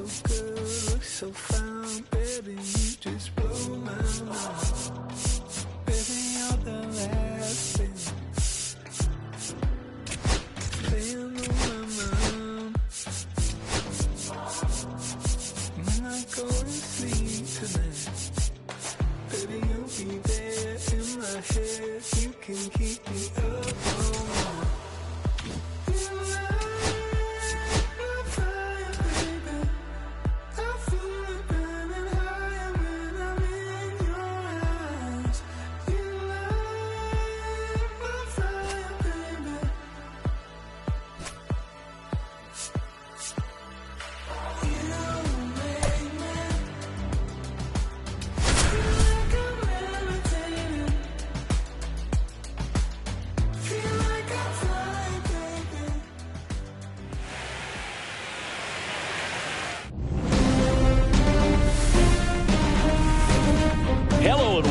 so good, look so fine, baby, you just blow my mind. Baby, you're the last thing playing on my mind. When I go to sleep tonight, baby, you'll be there in my head. You can keep me up all night.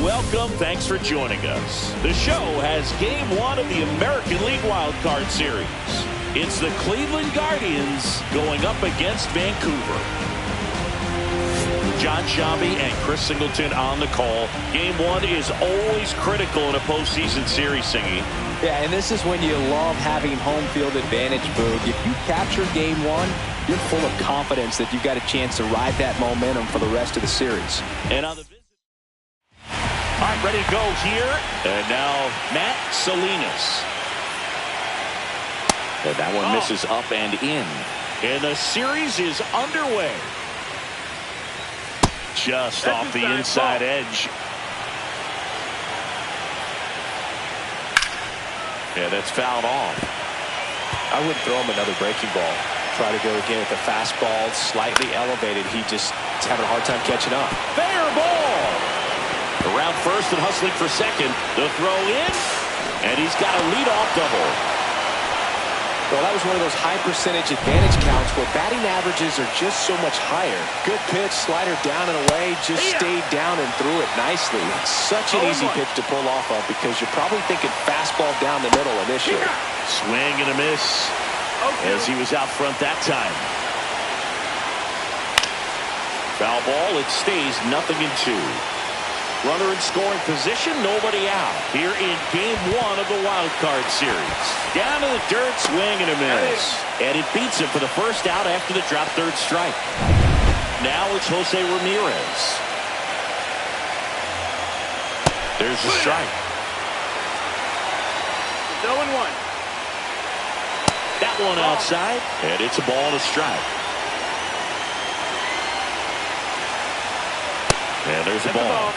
Welcome, thanks for joining us. The show has Game 1 of the American League Wild Card Series. It's the Cleveland Guardians going up against Vancouver. John Shambi and Chris Singleton on the call. Game 1 is always critical in a postseason series, Singy. Yeah, and this is when you love having home field advantage, Boog. If you capture Game 1, you're full of confidence that you've got a chance to ride that momentum for the rest of the series. And on the all right, ready to go here. And now Matt Salinas. And that one misses up and in. And the series is underway. Just off the inside edge. Yeah, that's fouled off. I wouldn't throw him another breaking ball. Try to go again with the fastball slightly elevated. He's having a hard time catching up. Fair ball. Around first and hustling for second. The throw in. And he's got a leadoff double. Well, that was one of those high percentage advantage counts where batting averages are just so much higher. Good pitch, slider down and away, just stayed down and threw it nicely. It's such an easy pitch to pull off of because you're probably thinking fastball down the middle initially. Swing and a miss as he was out front that time. Foul ball, it stays 0-2. Runner in scoring position, nobody out. Here in Game 1 of the Wild Card Series. Down to the dirt, swing and a miss. And it beats him for the first out after the drop third strike. Now it's Jose Ramirez. There's the strike. 0-1. That one outside, and it's a ball and a strike. And there's a ball.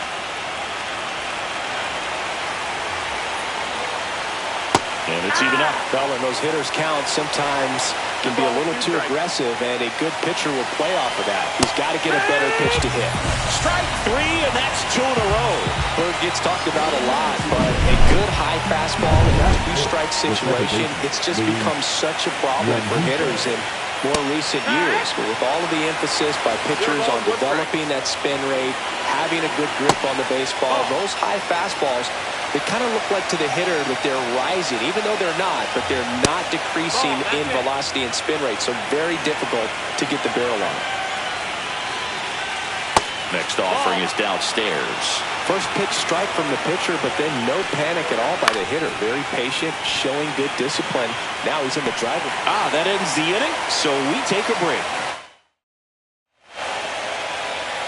And it's even up. Well, when those hitters count, sometimes can be a little too aggressive, and a good pitcher will play off of that. He's got to get a better pitch to hit. Strike 3, and that's 2 in a row. Bird gets talked about a lot, but a good high fastball in that two-strike situation, it's just become such a problem for hitters in more recent years. But with all of the emphasis by pitchers on developing that spin rate, having a good grip on the baseball, those high fastballs, they kind of look like to the hitter that they're rising, even though they're not, but they're not decreasing in velocity and spin rate, so very difficult to get the barrel on. Next offering is downstairs. First pitch strike from the pitcher, but then no panic at all by the hitter. Very patient, showing good discipline. Now he's in the driver. That ends the inning, so we take a break.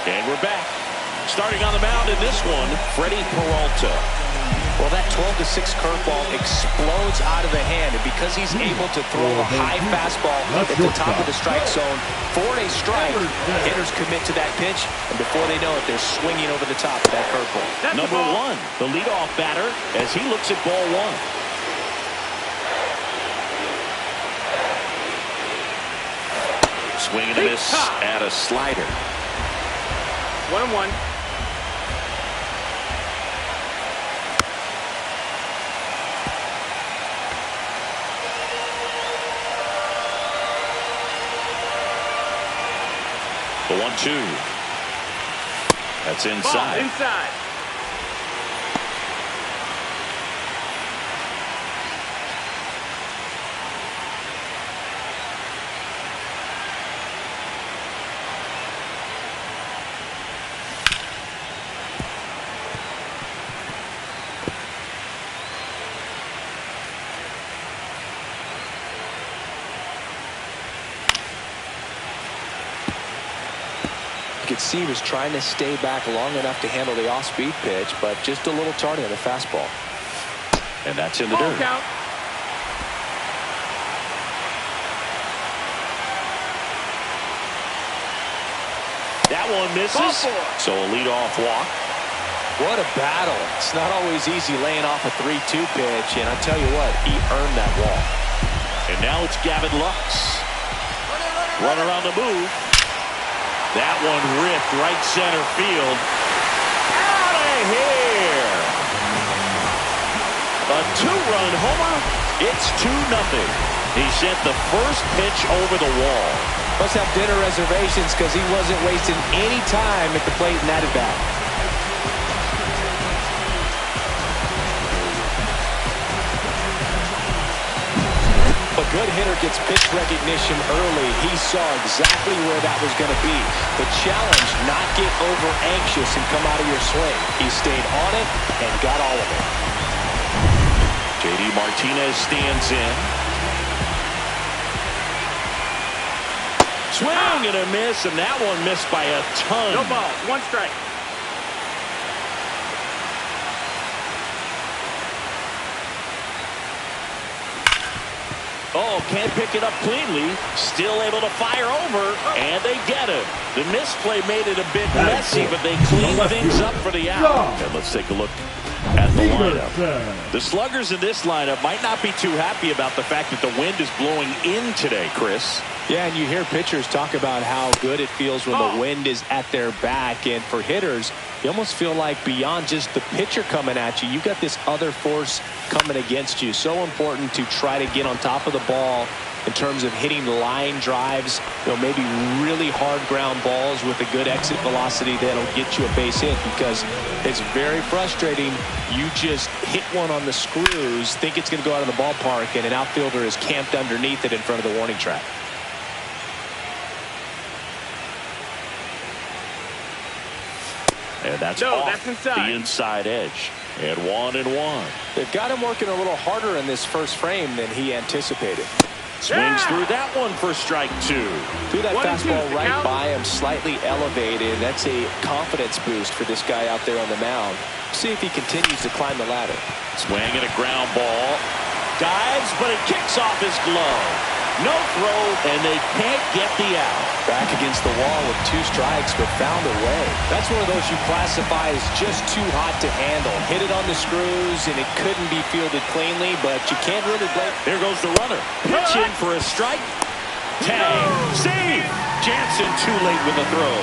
And we're back. Starting on the mound in this one, Freddie Peralta. Well, that 12-6 curveball explodes out of the hand, and because he's able to throw a high fastball at the top of the strike zone for a strike, hitters commit to that pitch, and before they know it, they're swinging over the top of that curveball. Number 1, the leadoff batter, as he looks at ball 1. Swing and a miss at a slider. 1-1. The 1-2. That's inside. Ball inside. could see he was trying to stay back long enough to handle the off-speed pitch, but just a little tardy on the fastball. And that's in the dirt. Count. That one misses. So a leadoff walk. What a battle. It's not always easy laying off a 3-2 pitch, and I tell you what, he earned that walk. And now it's Gavin Lux. Runner on the move. That one ripped right center field. Out of here. A two-run homer. It's 2-0. He sent the first pitch over the wall. Must have dinner reservations because he wasn't wasting any time at the plate in that at-bat. A good hitter gets pitch recognition early. He saw exactly where that was going to be. The challenge, not get over anxious and come out of your swing. He stayed on it and got all of it. J.D. Martinez stands in. Swing and a miss, and that one missed by a ton. No ball. 1 strike. Oh, can't pick it up cleanly. Still able to fire over, and they get it. The misplay made it a bit messy, but they clean things up for the out. And let's take a look at the lineup. The sluggers in this lineup might not be too happy about the fact that the wind is blowing in today, Chris. Yeah, and you hear pitchers talk about how good it feels when the wind is at their back. And for hitters, you almost feel like beyond just the pitcher coming at you, you've got this other force coming against you. So important to try to get on top of the ball in terms of hitting line drives, maybe really hard ground balls with a good exit velocity that'll get you a base hit, because it's very frustrating. You just hit one on the screws, think it's going to go out of the ballpark, and an outfielder is camped underneath it in front of the warning track. And that's inside. The inside edge. And 1-1. They've got him working a little harder in this first frame than he anticipated. Swings through that one for strike 2. Threw that fastball right by him, slightly elevated. That's a confidence boost for this guy out there on the mound. See if he continues to climb the ladder. Swing and a ground ball. Dives, but it kicks off his glove. No throw, and they can't get the out. Back against the wall with 2 strikes, but found a way. That's one of those you classify as just too hot to handle. Hit it on the screws, and it couldn't be fielded cleanly, but you can't really blame. Here goes the runner. Pitch in for a strike. Tag. Save. Jansen too late with the throw.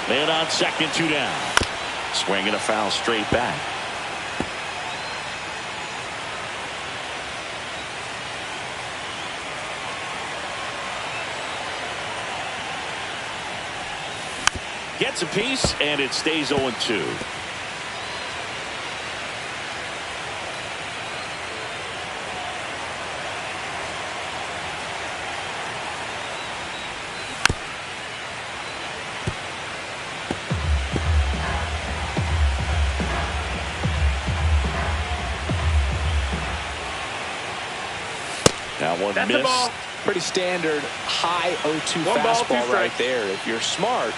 Man on second, 2 down. Swing and a foul straight back. Gets a piece, and it stays 0-2. That one That's missed. the ball. Pretty standard high 0-2 fastball right there. If you're smart,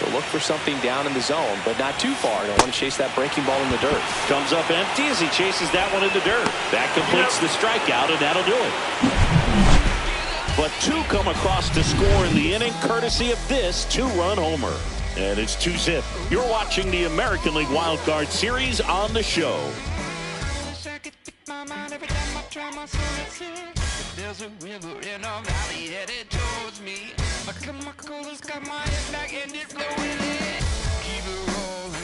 you'll look for something down in the zone, but not too far. You don't want to chase that breaking ball in the dirt. Comes up empty as he chases that one in the dirt. That completes the strikeout, and that'll do it. But 2 come across to score in the inning, courtesy of this 2-run homer. And it's 2-zip. You're watching the American League Wild Card Series on the show. There's a river in a valley headed towards me. My coolest got my head back and it flowing in. Keep it rolling.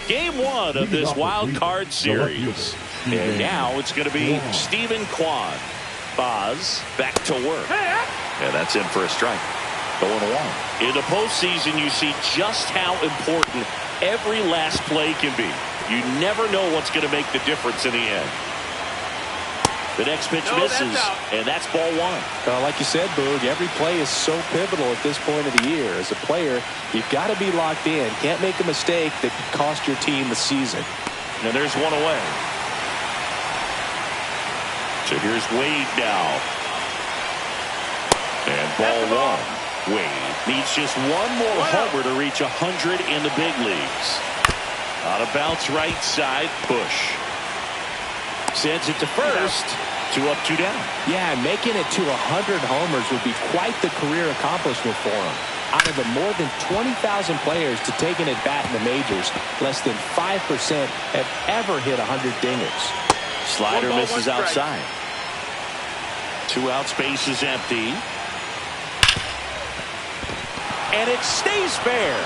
Game 1 of this Wild Card Series. And now it's going to be Stephen Kwan. Boz back to work. Yeah, that's in for a strike. 0-1. In the postseason, you see just how important every last play can be. You never know what's going to make the difference in the end. The next pitch misses, and that's ball 1. Like you said, Boog, every play is so pivotal at this point of the year. As a player, you've got to be locked in. Can't make a mistake that could cost your team the season. And there's one away. So here's Wade now. And ball one. Wade needs just one more homer to reach 100 in the big leagues. On a bounce right side, Bush sends it to first. 2 up, 2 down. Yeah, making it to 100 homers would be quite the career accomplishment for him. Out of the more than 20,000 players to take an at-bat in the majors, less than 5% have ever hit 100 dingers. Slider misses outside. 2 outs, base is empty. And it stays fair.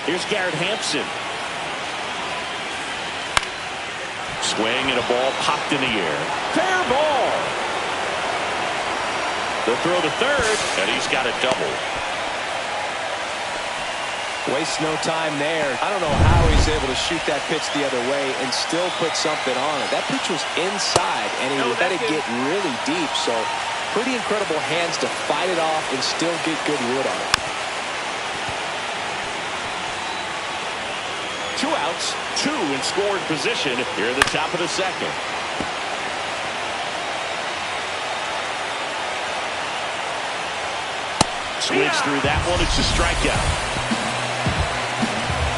Here's Garrett Hampson. Swing and a ball popped in the air. Fair ball. The throw to third, and he's got a double. Wastes no time there. I don't know how he's able to shoot that pitch the other way and still put something on it. That pitch was inside, and he let it get really deep. So pretty incredible hands to fight it off and still get good wood on it. 2 outs, 2 in scoring position here at the top of the second. Swings through that one. It's a strikeout.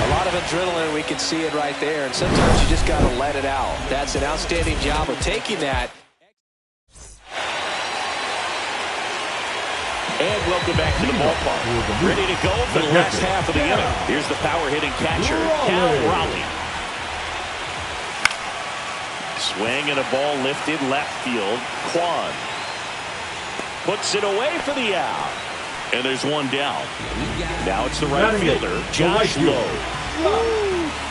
A lot of adrenaline. We can see it right there. And sometimes you just got to let it out. That's an outstanding job of taking that. And welcome back to the ballpark. Ready to go for the last half of the inning. Here's the power-hitting catcher, Cal Raleigh. Swing and a ball lifted left field. Kwan puts it away for the out. And there's one down. Now it's the right fielder, Josh Lowe.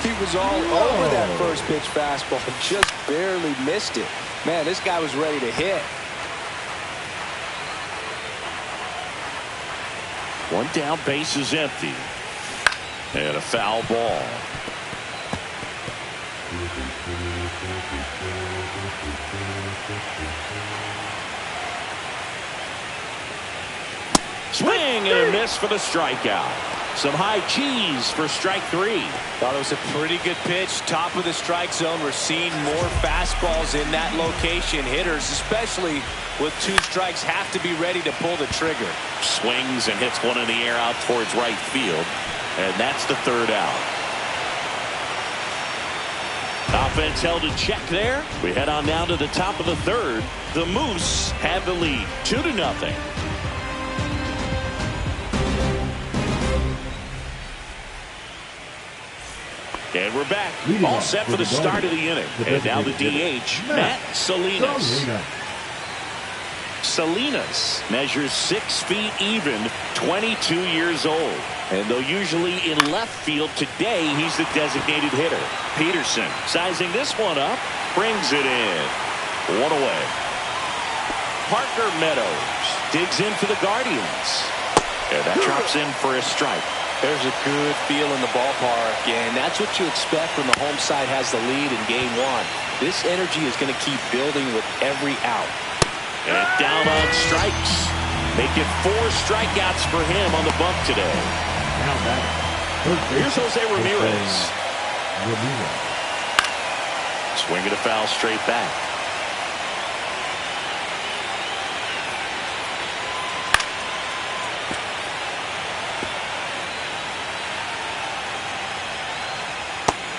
He was all over that first pitch fastball and just barely missed it. Man, this guy was ready to hit. 1 down, base is empty. And a foul ball. Swing and a miss for the strikeout. Some high cheese for strike 3. Thought it was a pretty good pitch. Top of the strike zone. We're seeing more fastballs in that location. Hitters, especially with 2 strikes, have to be ready to pull the trigger. Swings and hits one in the air out towards right field. And that's the 3rd out. Offense held in check there. We head on down to the top of the 3rd. The Moose have the lead 2-0. And we're back. All set for the start of the inning. And now the DH, Matt Salinas. Salinas measures 6 feet even, 22 years old. And though usually in left field, today he's the designated hitter. Peterson sizing this one up, brings it in. 1 away. Parker Meadows digs in for the Guardians. And that drops in for a strike. There's a good feel in the ballpark, and that's what you expect when the home side has the lead in game 1. This energy is going to keep building with every out. And down on strikes. Make it 4 strikeouts for him on the bump today. Here's Jose Ramirez. Swinging a foul straight back.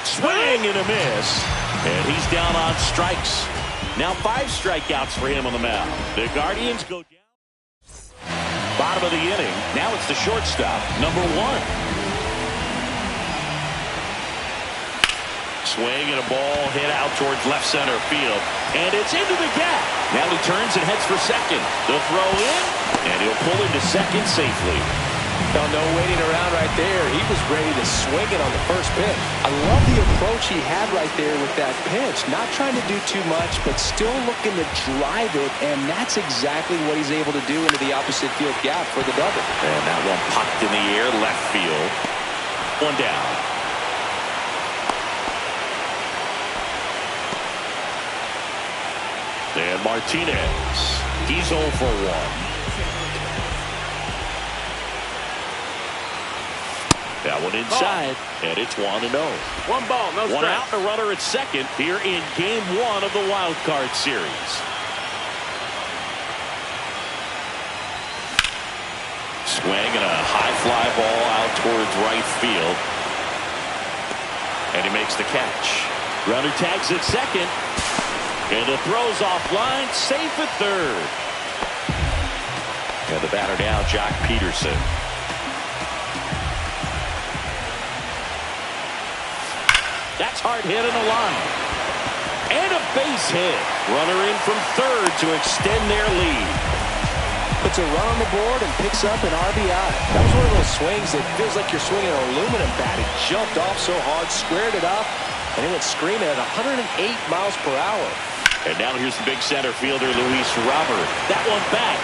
Swing and a miss. And he's down on strikes. Now 5 strikeouts for him on the mound. The Guardians go down. Bottom of the inning. Now it's the shortstop, number 1. Swing and a ball hit out towards left center field. And it's into the gap. Now he turns and heads for second. The throw in. And he'll pull into second safely. No waiting around right there. He was ready to swing it on the first pitch. I love the approach he had right there with that pitch. Not trying to do too much, but still looking to drive it, and that's exactly what he's able to do into the opposite field gap for the double. And that one popped in the air, left field. 1 down. And Martinez, he's 0 for 1. That one Going inside, and it's 1-0. One ball, no strike. One out and a runner at second here in Game 1 of the Wild Card Series. Swing and a high fly ball out towards right field. And he makes the catch. Runner tags at second. And the throw's offline, safe at third. And the batter now, Jock Peterson. That's hard hit in the line. And a base hit. Runner in from third to extend their lead. Puts a run on the board and picks up an RBI. That was one of those swings that feels like you're swinging an aluminum bat. He jumped off so hard, squared it up, and he went screaming at 108 miles per hour. And now here's the big center fielder, Luis Robert. That one back.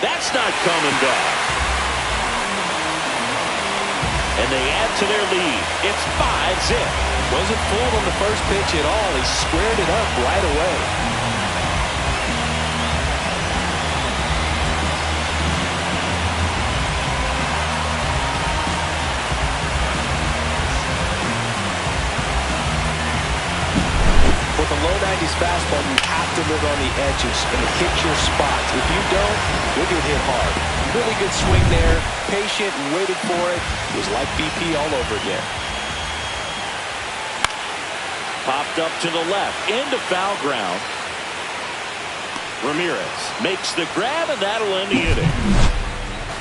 That's not coming back. And they add to their lead. It's 5-zip. Wasn't fooled on the first pitch at all. He squared it up right away. With a low 90s fastball, you have to live on the edges and hit your spots. If you don't, you'll get hit hard. Really good swing there. Patient and waited for it. It was like BP all over again. Popped up to the left. Into foul ground. Ramirez makes the grab, and that'll end the inning.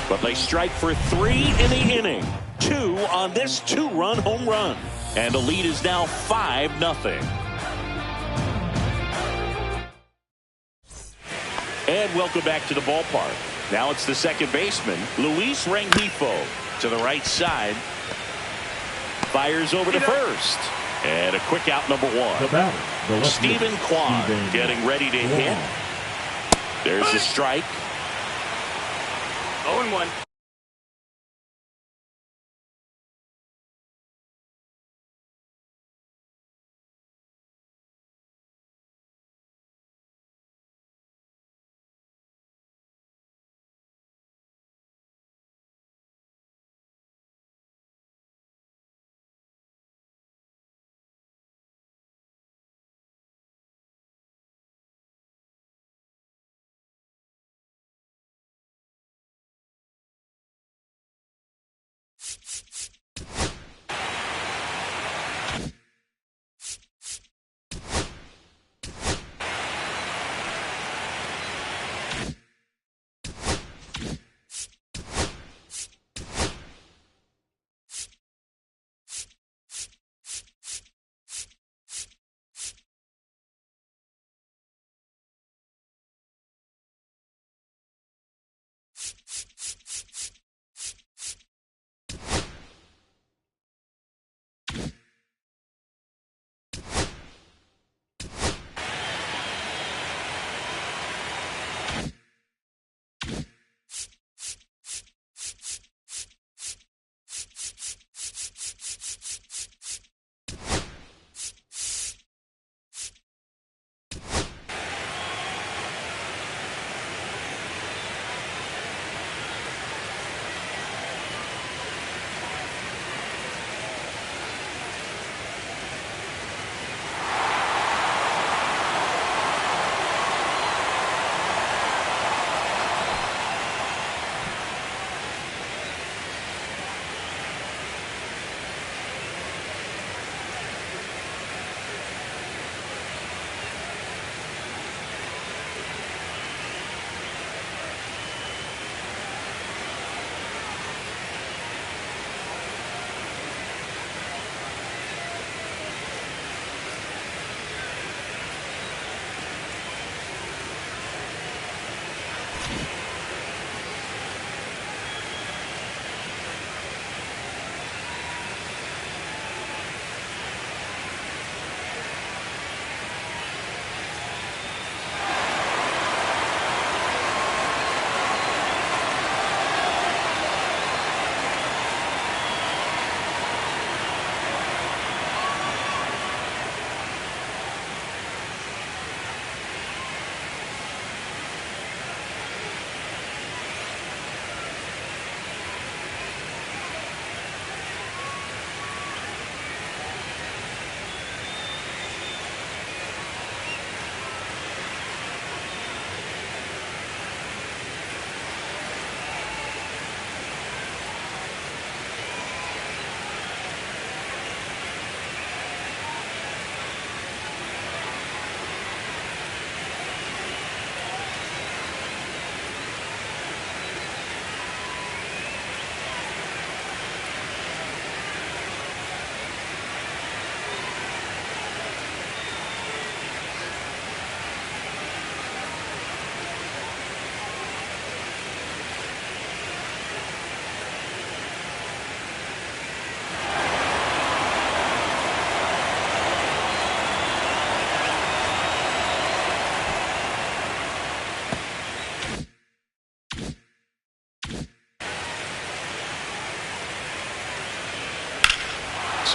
But they strike for 3 in the inning. 2 on this 2-run home run. And the lead is now 5-0. And welcome back to the ballpark. Now it's the second baseman, Luis Rengifo, to the right side. Fires over to first. And a quick out, number 1. Stephen Kwan getting ready to hit. There's the strike. 0-1.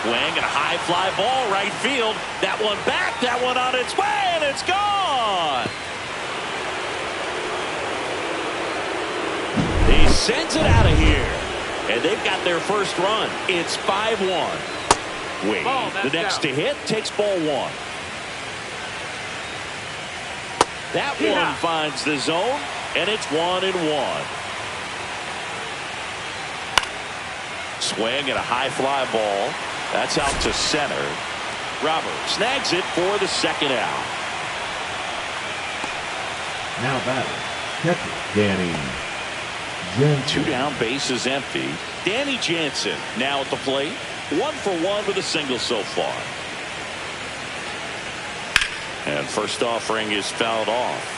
Swing and a high fly ball right field. That one back, that one on its way, and it's gone. He sends it out of here, and they've got their first run. It's 5-1. Wade, the next to hit, takes ball one. That one finds the zone, and it's 1-1. Swing and a high fly ball. That's out to center. Robert snags it for the second out. Now batting, catcher Danny Jansen. 2 down, bases empty. Danny Jansen now at the plate. 1 for 1 with a single so far. And first offering is fouled off.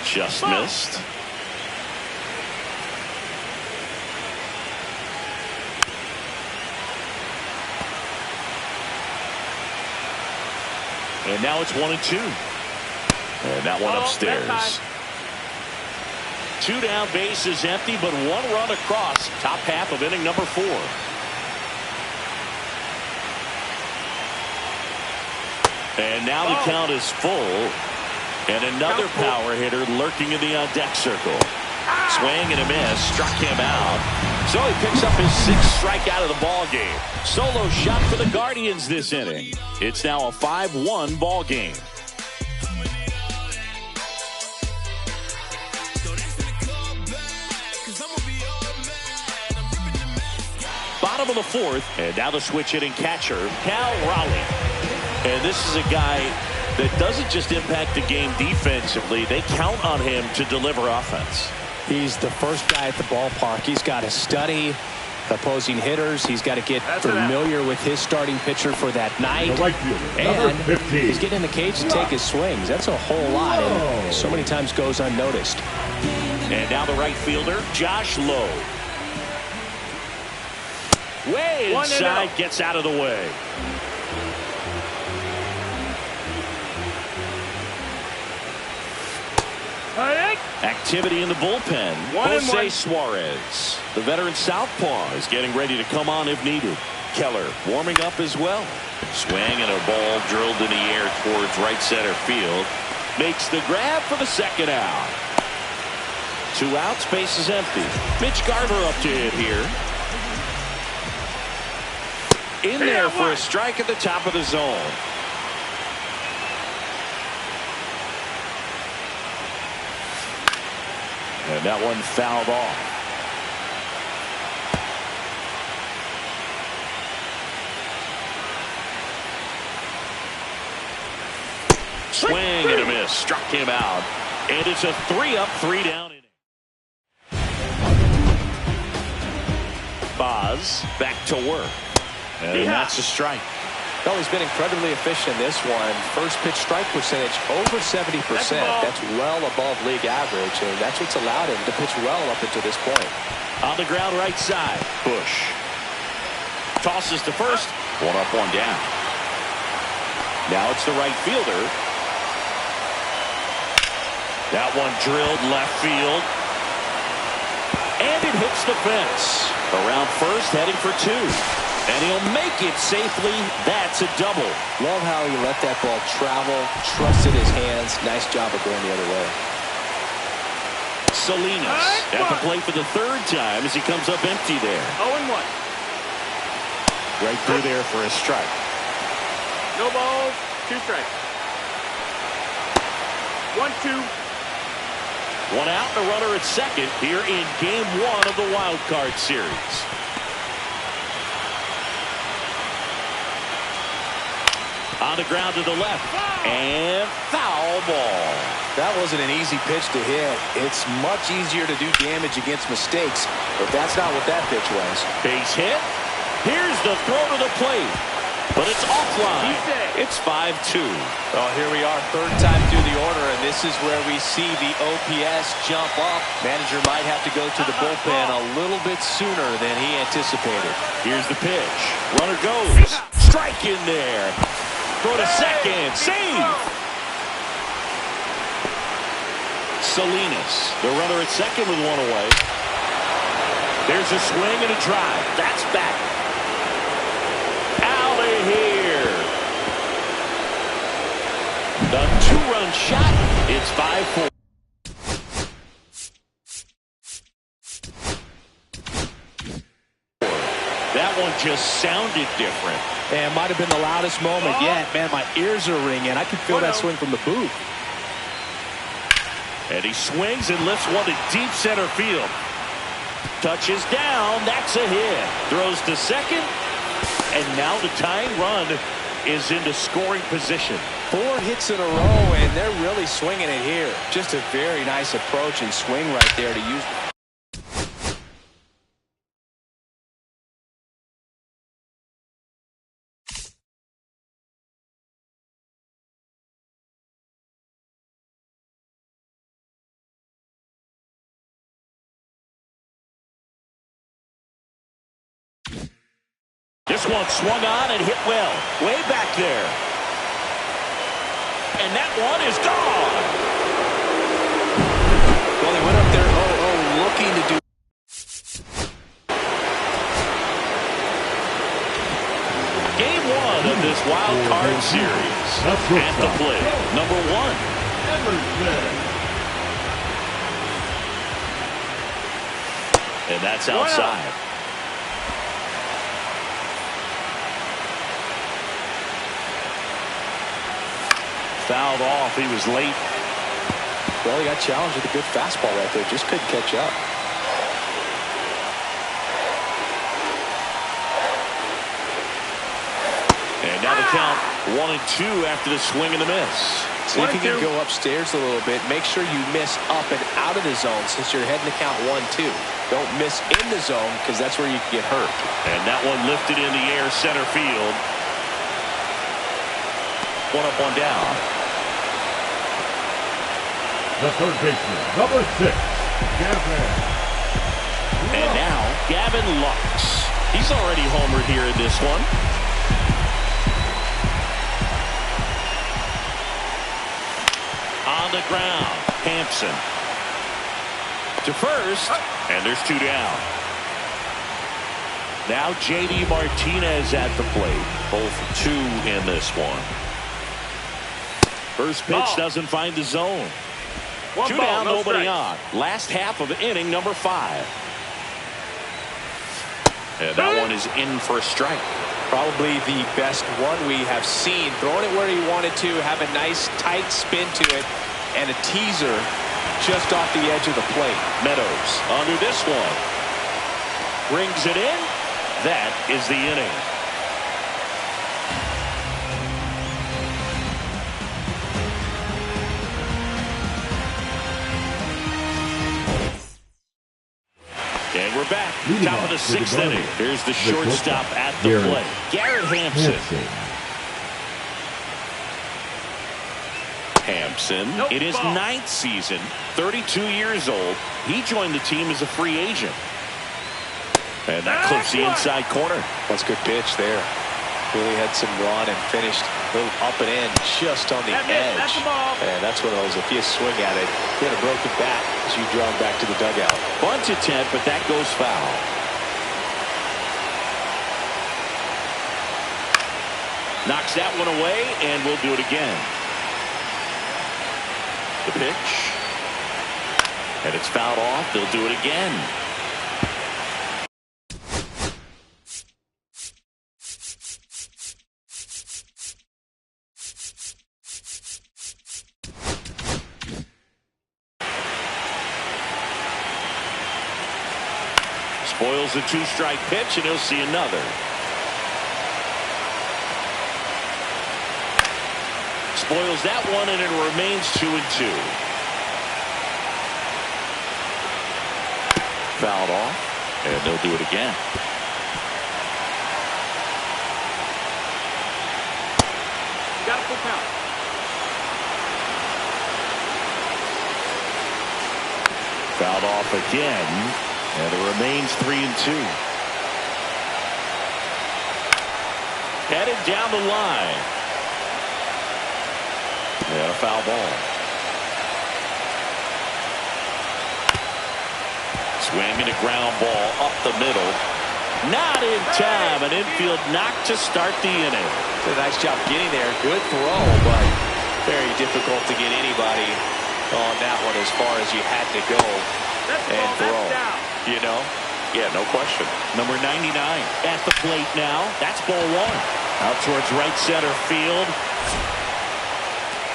Just missed. And now it's 1-2. And that one upstairs. 2 down, bases empty, but 1 run across. Top half of inning number 4. And now the count is full. And another power hitter lurking in the on-deck circle. Swing and a miss. Struck him out. So he picks up his 6th strikeout of the ball game. Solo shot for the Guardians this inning. It's now a 5-1 ball game. Bottom of the 4th. And now the switch hitting catcher, Cal Raleigh. And this is a guy that doesn't just impact the game defensively. They count on him to deliver offense. He's the first guy at the ballpark. He's got to study opposing hitters. He's got to get familiar with his starting pitcher for that night. The right fielder, and number 15. he's getting in the cage to take his swings. That's a whole lot, and so many times goes unnoticed. And now the right fielder, Josh Lowe. Way inside, gets out of the way. Activity in the bullpen. Jose Suarez, the veteran southpaw, is getting ready to come on if needed. Keller warming up as well. Swing and a ball drilled in the air towards right center field. Makes the grab for the second out. 2 outs, base is empty. Mitch Garver up to hit here. In there for a strike at the top of the zone. And that one fouled off. Swing and a miss. Struck him out. And it's a 3-up, 3-down inning. Boz back to work. And that's a strike. Well, he's been incredibly efficient in this one. First pitch strike percentage over 70%. That's well above league average, and that's what's allowed him to pitch well up until this point. On the ground right side, Bush tosses to first. 1 up, 1 down. Now it's the right fielder. That one drilled left field. And it hits the fence. Around first, heading for 2. And he'll make it safely. That's a double. Love how he let that ball travel, trusted his hands. Nice job of going the other way. Salinas at the plate for the 3rd time as he comes up empty there. 0-1. Right through there for a strike. No balls, 2 strikes. 1-2. 1 out, the runner at second here in game 1 of the wild card series. On the ground to the left. And foul ball. That wasn't an easy pitch to hit. It's much easier to do damage against mistakes, but that's not what that pitch was. Base hit. Here's the throw to the plate. But it's offline. It's 5-2. Oh, here we are, 3rd time through the order, and this is where we see the OPS jump up. Manager might have to go to the bullpen a little bit sooner than he anticipated. Here's the pitch. Runner goes. Strike in there. Throw to second. Save. Salinas, the runner at second with one away. There's a swing and a drive. That's back. Out of here. The two-run shot. It's 5-4. That one just sounded different. And it might have been the loudest moment yet. Man, my ears are ringing. I can feel that swing from the booth. And he swings and lifts one to deep center field. Touches down. That's a hit. Throws to second. And now the tying run is into scoring position. 4 hits in a row, and they're really swinging it here. Just a very nice approach and swing right there to use. This one swung on and hit well. Way back there. And that one is gone. Well, he went up there, looking to do. Game 1 of this wild card series. At the plate, number 1. And that's outside. Fouled off. He was late. Well, he got challenged with a good fastball right there. Just couldn't catch up. And now the count 1-2 after the swing and the miss. See if you can go upstairs a little bit. Make sure you miss up and out of the zone since you're heading to count 1-2. Don't miss in the zone because that's where you can get hurt. And that one lifted in the air center field. One up, one down. The third baseman, number 6, Gavin. And now, Gavin Lux. He's already homered here in this one. On the ground, Hampson. To first, and there's 2 down. Now J.D. Martinez at the plate. Both 2 in this one. First pitch doesn't find the zone. 2 down, nobody on. Last half of inning number 5. And that one is in for a strike. Probably the best one we have seen. Throwing it where he wanted to, have a nice tight spin to it, and a teaser just off the edge of the plate. Meadows under this one. Brings it in. That is the inning. And we're back. Top of the 6th inning. Here's the shortstop at the plate. Garrett Hampson. Hampson, in his 9th season, 32 years old. He joined the team as a free agent. And that clips the inside corner. That's a good pitch there. Really had some run and finished a little up and in just on the edge. And that's one of those, if you swing at it, you had a broken bat as you draw him back to the dugout. Bunt attempt, but that goes foul. Knocks that one away, and we'll do it again. The pitch. And it's fouled off. They'll do it again. Spoils the 2-strike pitch, and he'll see another. Spoils that one, and it remains 2-2. Fouled off, and they'll do it again. Got a full count. Fouled off again. And it remains 3-2. Headed down the line. And a foul ball. Swing and a ground ball up the middle. Not in time. An infield knock to start the inning. Did a nice job getting there. Good throw, but very difficult to get anybody on that one as far as you had to go and throw. You know? Yeah, no question. Number 99 at the plate now. That's ball one. Out towards right center field.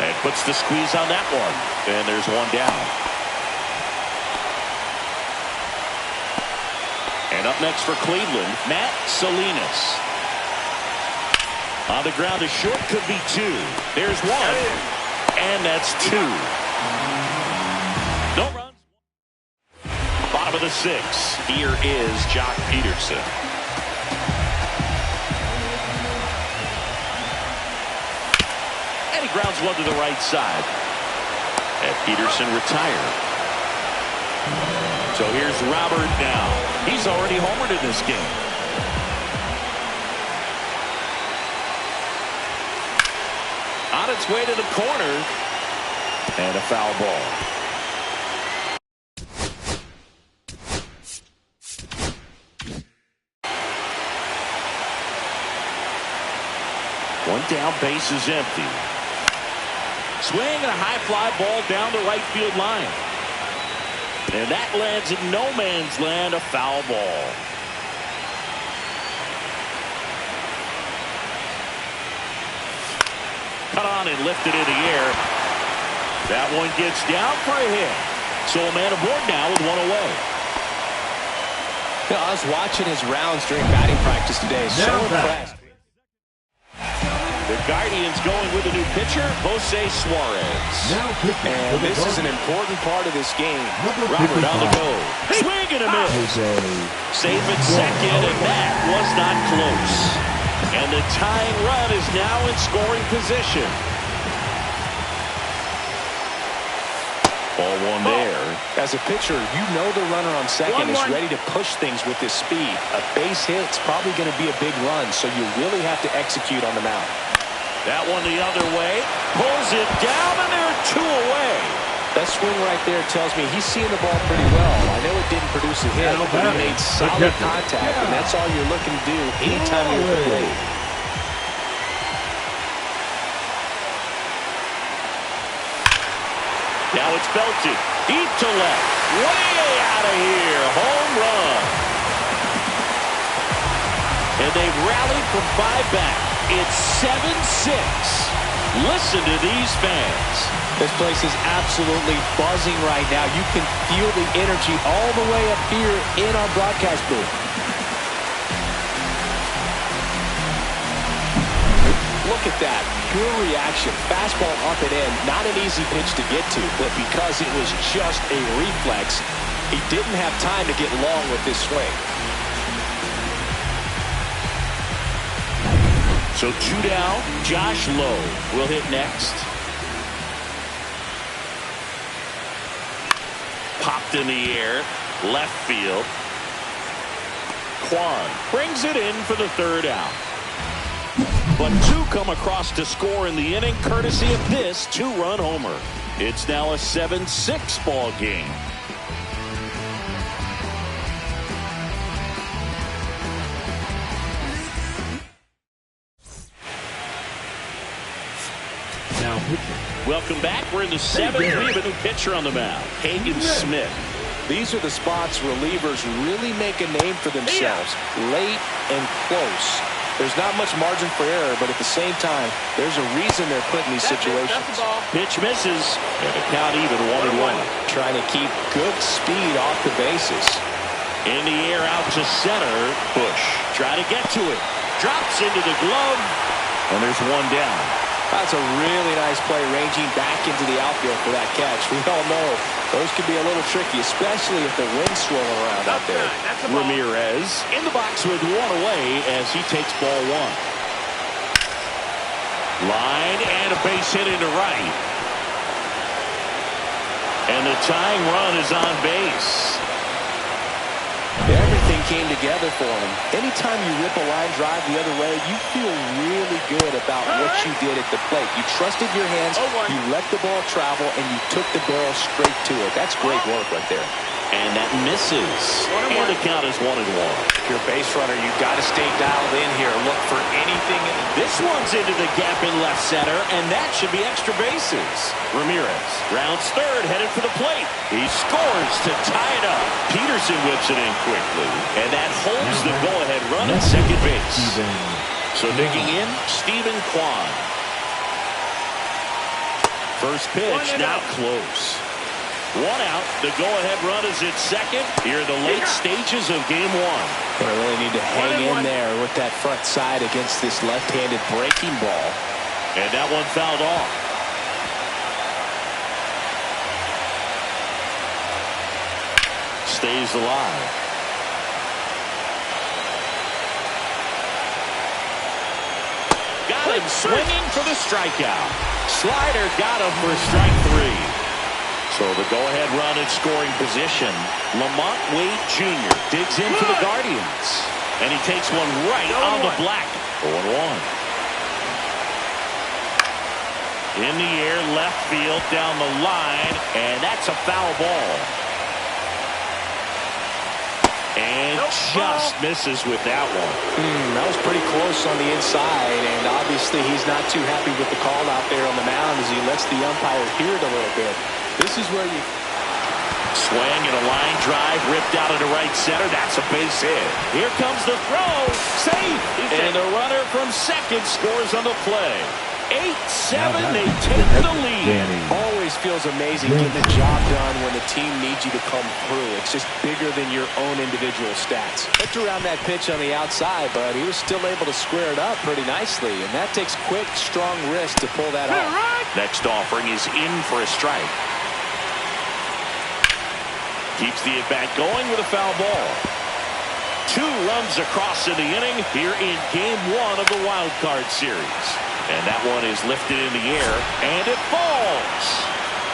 And puts the squeeze on that one. And there's one down. And up next for Cleveland, Matt Salinas. On the ground to short, could be two. There's one. And that's two. No runs. Bottom of the sixth. Here is Jock Peterson. And he grounds one to the right side. And Peterson retired. So here's Robert now. He's already homered in this game. On its way to the corner. And a foul ball. One down, base is empty. Swing and a high fly ball down the right field line. And that lands in no man's land, a foul ball. Cut on and lifted in the air. That one gets down for a hit. So a man aboard now with one away. You know, I was watching his rounds during batting practice today. So impressed. The Guardians going with a new pitcher, Jose Suarez. And this is an important part of this game. Robert on the go. Swing and a miss. Safe at second, and that was not close. And the tying run is now in scoring position. Ball one there. As a pitcher, you know the runner on second is ready to push things with his speed. A base hit's probably going to be a big run, so you really have to execute on the mound. That one the other way. Pulls it down, and there are two away. That swing right there tells me he's seeing the ball pretty well. I know it didn't produce a hit, but he made solid contact, and that's all you're looking to do anytime you're at the plate. Now it's belted. Deep to left. Way out of here. Home run. And they've rallied from 5 back. It's 7-6. Listen to these fans. This place is absolutely buzzing right now. You can feel the energy all the way up here in our broadcast booth. Look at that. Pure reaction. Fastball up and in. Not an easy pitch to get to, but because it was just a reflex, he didn't have time to get long with this swing. So 2 down. Josh Lowe will hit next. Popped in the air. Left field. Kwan brings it in for the 3rd out. But 2 come across to score in the inning, courtesy of this 2-run homer. It's now a 7-6 ball game. Welcome back. We're in the 7th. We have a new pitcher on the mound, Hagen Smith. These are the spots relievers really make a name for themselves. Late and close. There's not much margin for error, but at the same time, there's a reason they're put in these situations. Pitch misses, and the count even 1-1. Trying to keep good speed off the bases. In the air out to center. Bush try to get to it. Drops into the glove, and there's one down. That's a really nice play, ranging back into the outfield for that catch. We all know those can be a little tricky, especially if the wind's swirling around out there. Ramirez in the box with one away as he takes ball 1. Line and a base hit into right. And the tying run is on base. Everything came together for him. Anytime you rip a line drive the other way, you feel really good about what you did at the plate. You trusted your hands, you let the ball travel, and you took the barrel straight to it. That's great work right there. And that misses. And the count is 1-1. If you're a base runner, you've got to stay dialed in here. Look for anything. This one's into the gap in left center, and that should be extra bases. Ramirez rounds third, headed for the plate. He scores to tie it up. Peterson whips it in quickly, and that holds the go-ahead run at second base. So digging in, Stephen Kwan. First pitch, now close. 1 out. The go-ahead run is at second. Here are the late stages of game 1. They really need to hang in there with that front side against this left-handed breaking ball. And that one fouled off. Stays alive. Got him swinging for the strikeout. Slider got him for strike 3. So the go-ahead run in scoring position. Lamont Wade Jr. digs in for the Guardians. And he takes one right on the black. 0-1. In the air, left field, down the line. And that's a foul ball. And just misses with that one. That was pretty close on the inside. And obviously he's not too happy with the call out there on the mound as he lets the umpire hear it a little bit. This is where you swing and a line drive ripped out into right center. That's a base hit. Here comes the throw. Safe. And the runner from second scores on the play. 8-7. They take the lead. Always feels amazing getting the job done when the team needs you to come through. It's just bigger than your own individual stats. Looked around that pitch on the outside, but he was still able to square it up pretty nicely. And that takes quick, strong wrist to pull that off. Next offering is in for a strike. Keeps the at-bat going with a foul ball. 2 runs across in the inning here in game 1 of the wild card series. And that one is lifted in the air, and it falls.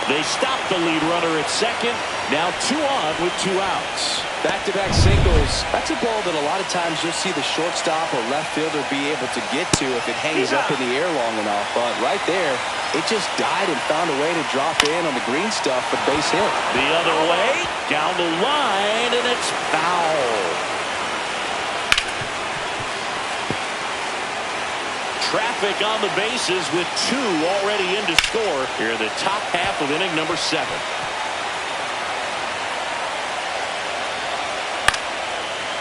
They stop the lead runner at second. Now 2 on with 2 outs. Back-to-back singles. That's a ball that a lot of times you'll see the shortstop or left fielder be able to get to if it hangs up in the air long enough. But right there, it just died and found a way to drop in on the green stuff for base hit. The other way, down the line, and it's foul. Traffic on the bases with 2 already in to score here in the top half of inning number 7.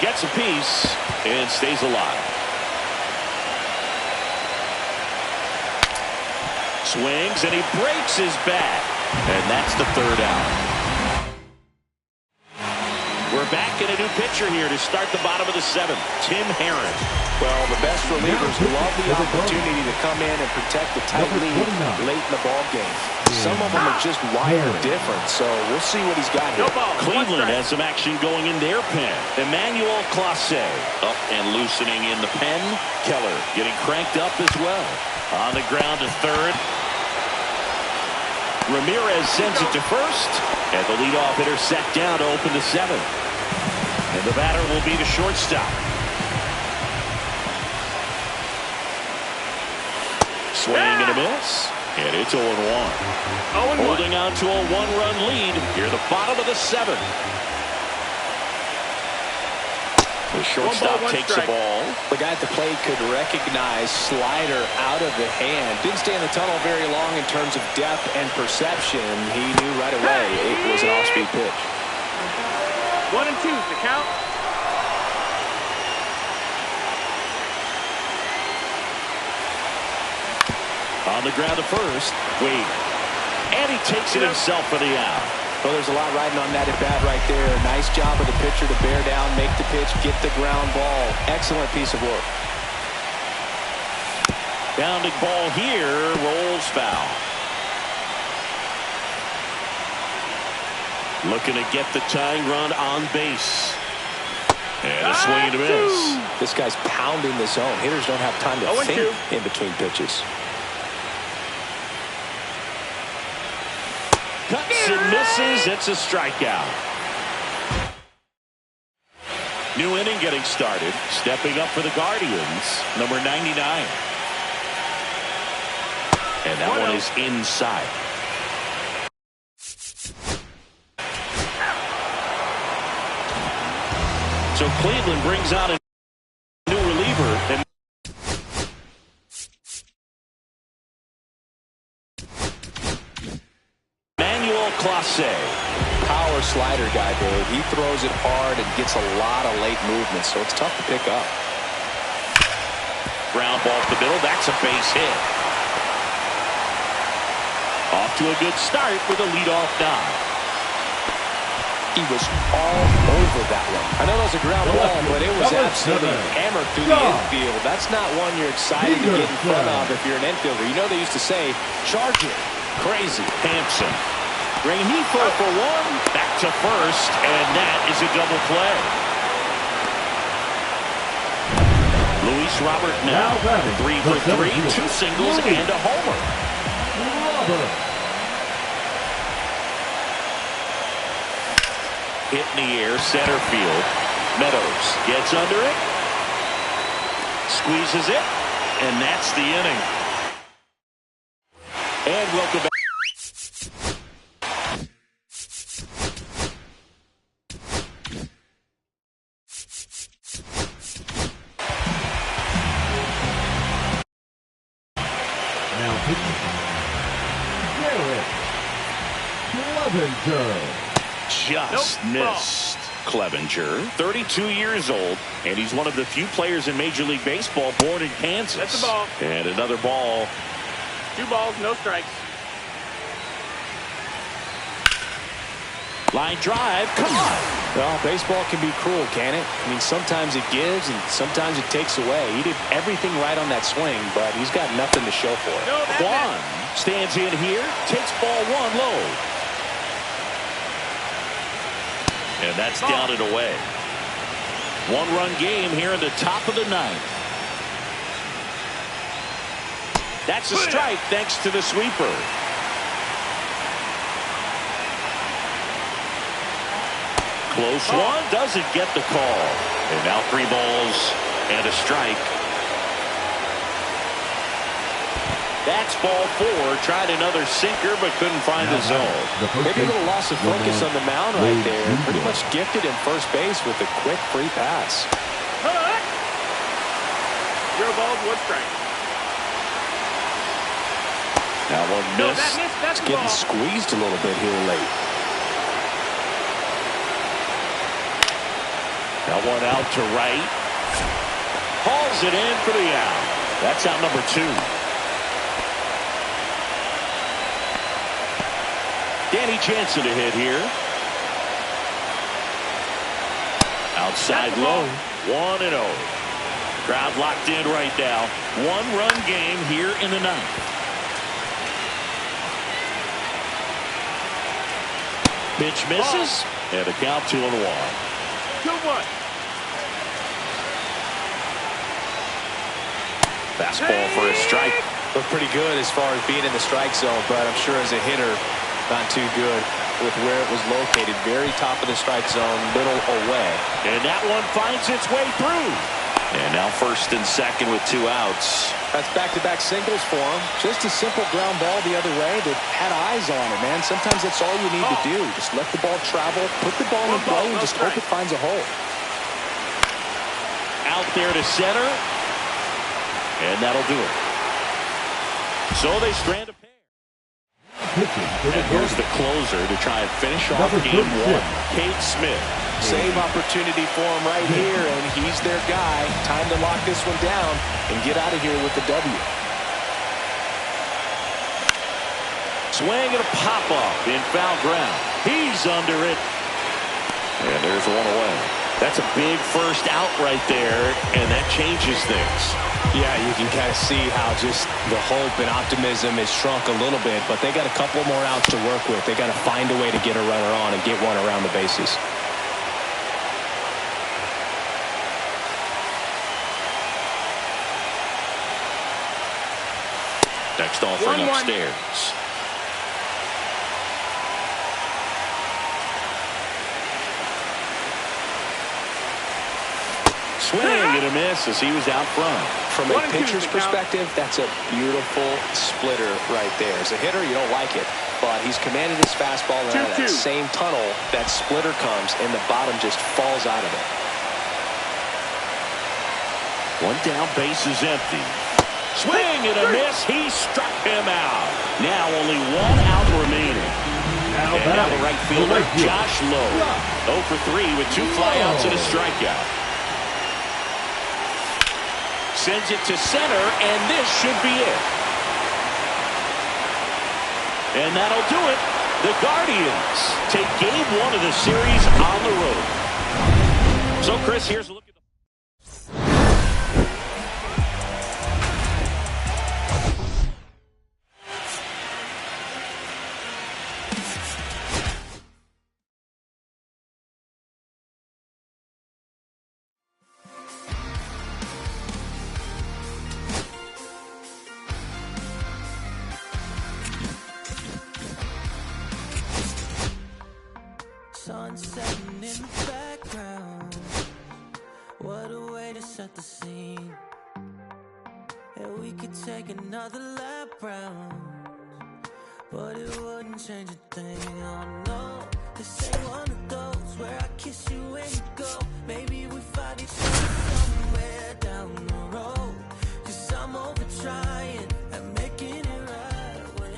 Gets a piece and stays alive. Swings and he breaks his bat. And that's the 3rd out. We're back in a new pitcher here to start the bottom of the 7th. Tim Herron. Well, the best relievers love the opportunity to come in and protect the tight lead late in the ball game. Some of them are just wired different, so we'll see what he's got here. Cleveland has some action going in their pen. Emmanuel Clase up and loosening in the pen. Keller getting cranked up as well. On the ground to third. Ramirez sends it to first. And the leadoff hitter set down to open the 7th. And the batter will be the shortstop. Swing and a miss. And it's 0-1. Holding on to a 1-run lead here the bottom of the 7th. The shortstop takes the ball. The guy at the plate could recognize slider out of the hand. Didn't stay in the tunnel very long in terms of depth and perception. He knew right away it was an off-speed pitch. 1 and 2 the count. On the ground to first. Wade. And he takes it himself for the out. Well, there's a lot riding on that at bat right there. Nice job of the pitcher to bear down, make the pitch, get the ground ball. Excellent piece of work. Bounding ball here, rolls foul. Looking to get the tying run on base. And a swing and a miss. This guy's pounding the zone. Hitters don't have time to think in between pitches. Cuts and misses. It's a strikeout. New inning getting started. Stepping up for the Guardians, number 99. And that one is inside. So Cleveland brings out a new reliever. And power slider guy, Dave. He throws it hard and gets a lot of late movement, so it's tough to pick up. Ground ball up the middle. That's a base hit. Off to a good start with a leadoff dive. He was all over that one. I know that was a ground ball, but it was absolutely hammered through the infield. That's not one you're excited to get in front of if you're an infielder. You know they used to say, charge it. Crazy. Hampson. Rengifo for one. Back to first, and that is a double play. Luis Robert now 3 for 3, 2 singles and a homer. Hit in the air, center field. Meadows gets under it, squeezes it, and that's the inning. And welcome back. Just missed. Clevenger, 32 years old, and he's one of the few players in Major League Baseball born in Kansas. That's a ball. And another ball. 2 balls, no strikes. Line drive, come on. Well, baseball can be cruel, can it? I mean, sometimes it gives and sometimes it takes away. He did everything right on that swing, but he's got nothing to show for it. No, Juan stands in here, takes ball 1 low. And that's down and away. 1-run game here in the top of the 9th. That's a strike thanks to the sweeper. Close one, doesn't get the call. And now 3 balls and a strike. That's ball 4. Tried another sinker, but couldn't find the zone. Maybe a little loss of focus on the mound right there. Pretty much gifted in first base with a quick free pass. 0 balls, 1 strike. That one missed. That's getting squeezed a little bit here late. That one out to right. Hauls it in for the out. That's out number 2. Danny Jansen to hit here. Outside low. 1-0. Crowd locked in right now. 1-run game here in the 9th. Pitch misses. And a count 2-1. 2-1. Fastball for a strike. Looked pretty good as far as being in the strike zone, but I'm sure as a hitter, not too good with where it was located. Very top of the strike zone, little away. And that one finds its way through. And now 1st and 2nd with 2 outs. That's back-to-back singles for him. Just a simple ground ball the other way that had eyes on it, man. Sometimes that's all you need to do. Just let the ball travel, put the ball in play, and just hope it finds a hole. Out there to center. And that'll do it. So they strand a pair. And here's the closer to try and finish off game 1. Cade Smith. Same opportunity for him right here, and he's their guy. Time to lock this one down and get out of here with the W. Swing and a pop-up in foul ground. He's under it. And there's 1 away. That's a big first out right there, and that changes things. Yeah, you can kind of see how just the hope and optimism is shrunk a little bit, but they got a couple more outs to work with. They got to find a way to get a runner on and get one around the bases. Next offering upstairs. Swing and a miss as he was out front. From a pitcher's perspective, that's a beautiful splitter right there. As a hitter, you don't like it, but he's commanded his fastball, and out of that same tunnel, that splitter comes, and the bottom just falls out of it. One down, base is empty. Swing and a miss. He struck him out. Now only one out remaining. And now the right fielder, Josh Lowe. 0 for 3 with 2 flyouts and a strikeout. Sends it to center, and this should be it. And that'll do it. The Guardians take game 1 of the series on the road. So, Chris, here's a look at the... Sun setting in the background. What a way to set the scene. And we could take another lap round, but it wouldn't change a thing. Oh no, this ain't one of those where I kiss you when you go. Maybe we find each other somewhere down the road, 'cause I'm over trying and making it right when...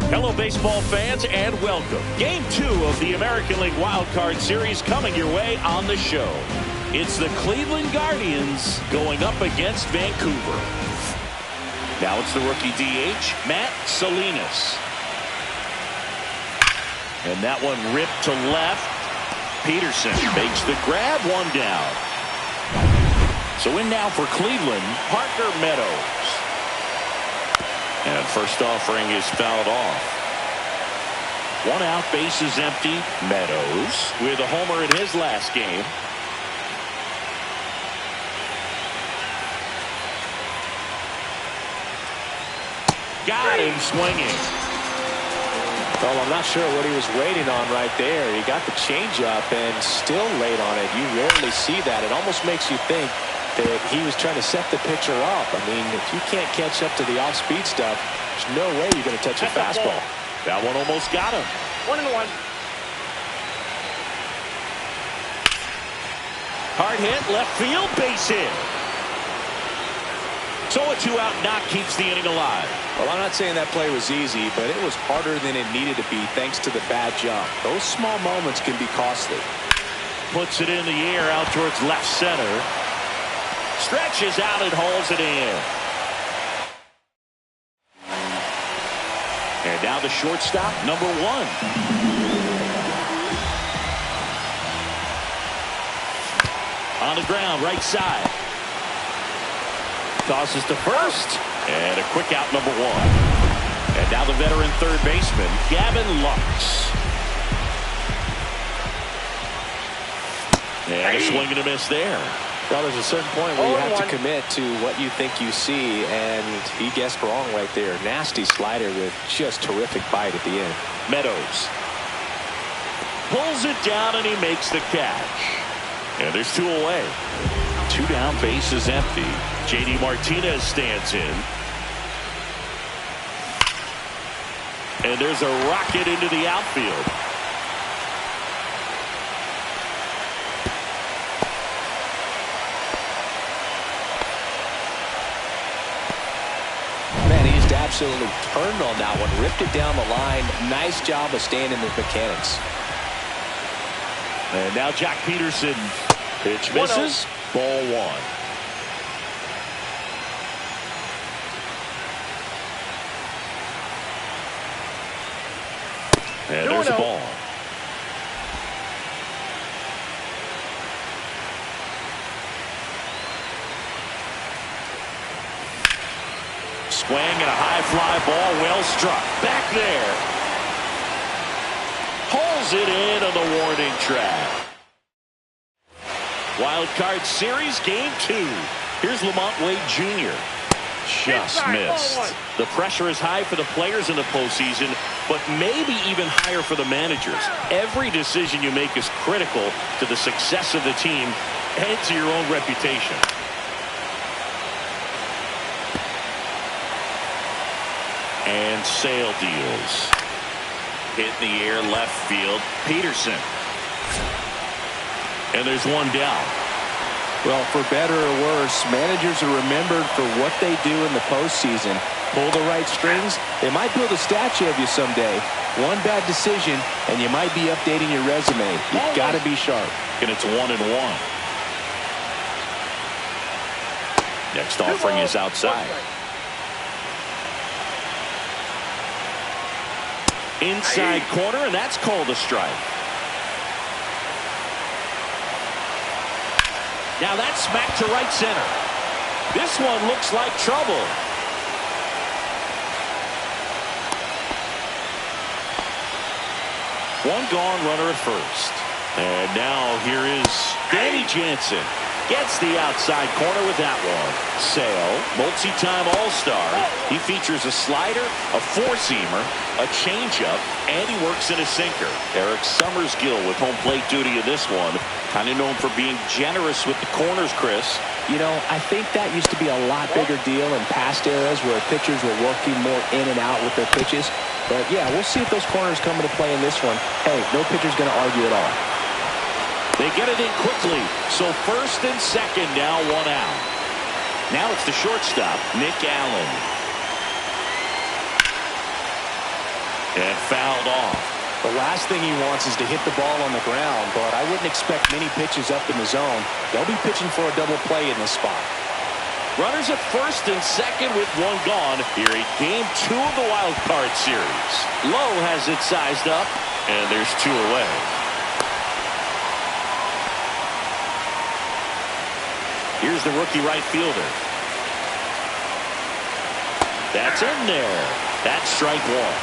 Hello, baseball fans, and welcome. Game 2 of the American League Wild Card Series coming your way on the show. It's the Cleveland Guardians going up against Vancouver. Now it's the rookie DH, Matt Salinas. And that one ripped to left. Peterson makes the grab, 1 down. So in now for Cleveland, Parker Meadows. And first offering is fouled off. 1 out, base is empty. Meadows with a homer in his last game. Got him swinging. Well, I'm not sure what he was waiting on right there. He got the changeup and still laid on it. You rarely see that. It almost makes you think that he was trying to set the pitcher up. I mean, if you can't catch up to the off-speed stuff, there's no way you're going to touch a fastball. That one almost got him. 1-1. Hard hit, left field, base hit. So a 2-out knock keeps the inning alive. Well, I'm not saying that play was easy, but it was harder than it needed to be thanks to the bad jump. Those small moments can be costly. Puts it in the air out towards left center. Stretches out and hauls it in. And now the shortstop, number 1. On the ground, right side. Tosses to first. And a quick out, number 1. And now the veteran third baseman, Gavin Lux. And a swing and a miss there. Well, there's a certain point where you have to commit to what you think you see, and he guessed wrong right there. Nasty slider with just terrific bite at the end. Meadows pulls it down, and he makes the catch. And there's 2 away. 2 down, base is empty. J.D. Martinez stands in. And there's a rocket into the outfield. Absolutely turned on that one, ripped it down the line. Nice job of staying in his mechanics. And now Jack Peterson. Pitch misses. Ball 1. And there's a ball. Swing and a high fly ball, well struck. Back there. Pulls it in on the warning track. Wild Card Series Game 2. Here's Lamont Wade Jr. Just missed. The pressure is high for the players in the postseason, but maybe even higher for the managers. Every decision you make is critical to the success of the team and to your own reputation. And Sale deals. Hit in the air, left field. Peterson. And there's one down. Well, for better or worse, managers are remembered for what they do in the postseason. Pull the right strings, they might build a statue of you someday. One bad decision, and you might be updating your resume. You've got to be sharp. And it's 1-1. Next offering is outside. Inside corner, and that's called a strike. Now that's smacked to right center. This one looks like trouble. One gone, runner at first. And now here is Danny Jansen. Gets the outside corner with that one. Sale, multi-time all-star. He features a slider, a four-seamer, a changeup, and he works in a sinker. Eric Summersgill with home plate duty in this one. Kind of known for being generous with the corners, Chris. You know, I think that used to be a lot bigger deal in past eras where pitchers were working more in and out with their pitches. But yeah, we'll see if those corners come into play in this one. Hey, no pitcher's going to argue at all. They get it in quickly. So first and second, now one out. Now it's the shortstop, Nick Allen. And fouled off. The last thing he wants is to hit the ball on the ground, but I wouldn't expect many pitches up in the zone. They'll be pitching for a double play in this spot. Runners at first and second with one gone here in Game 2 of the Wild Card Series. Lowe has it sized up, and there's two away. Here's the rookie right fielder. That's in there. That's strike one.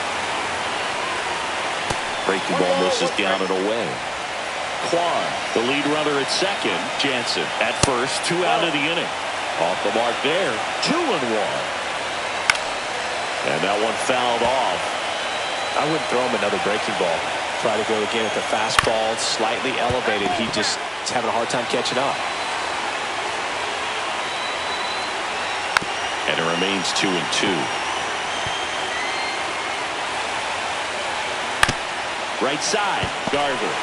Breaking ball misses down and away. Kwan, the lead runner at second. Jansen at first, 2 out of the inning. Off the mark there, 2-1. And that one fouled off. I wouldn't throw him another breaking ball. Try to go again at the fastball, slightly elevated. He just is having a hard time catching up. And it remains 2-2. Right side, Garver.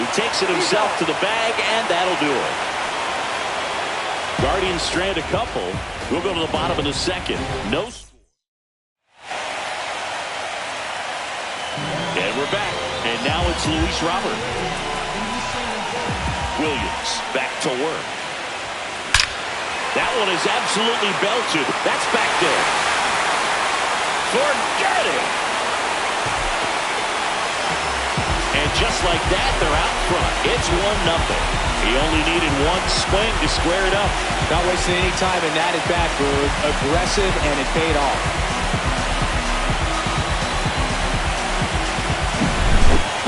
He takes it himself to the bag, and that'll do it. Guardians strand a couple. We'll go to the bottom of the second. No score. And we're back. And now it's Luis Robert. Williams back to work. That one is absolutely belted. That's back there. Forget it. And just like that, they're out front. It's 1-0. He only needed one swing to square it up. Not wasting any time in that at bat, Bird. Aggressive, and it paid off.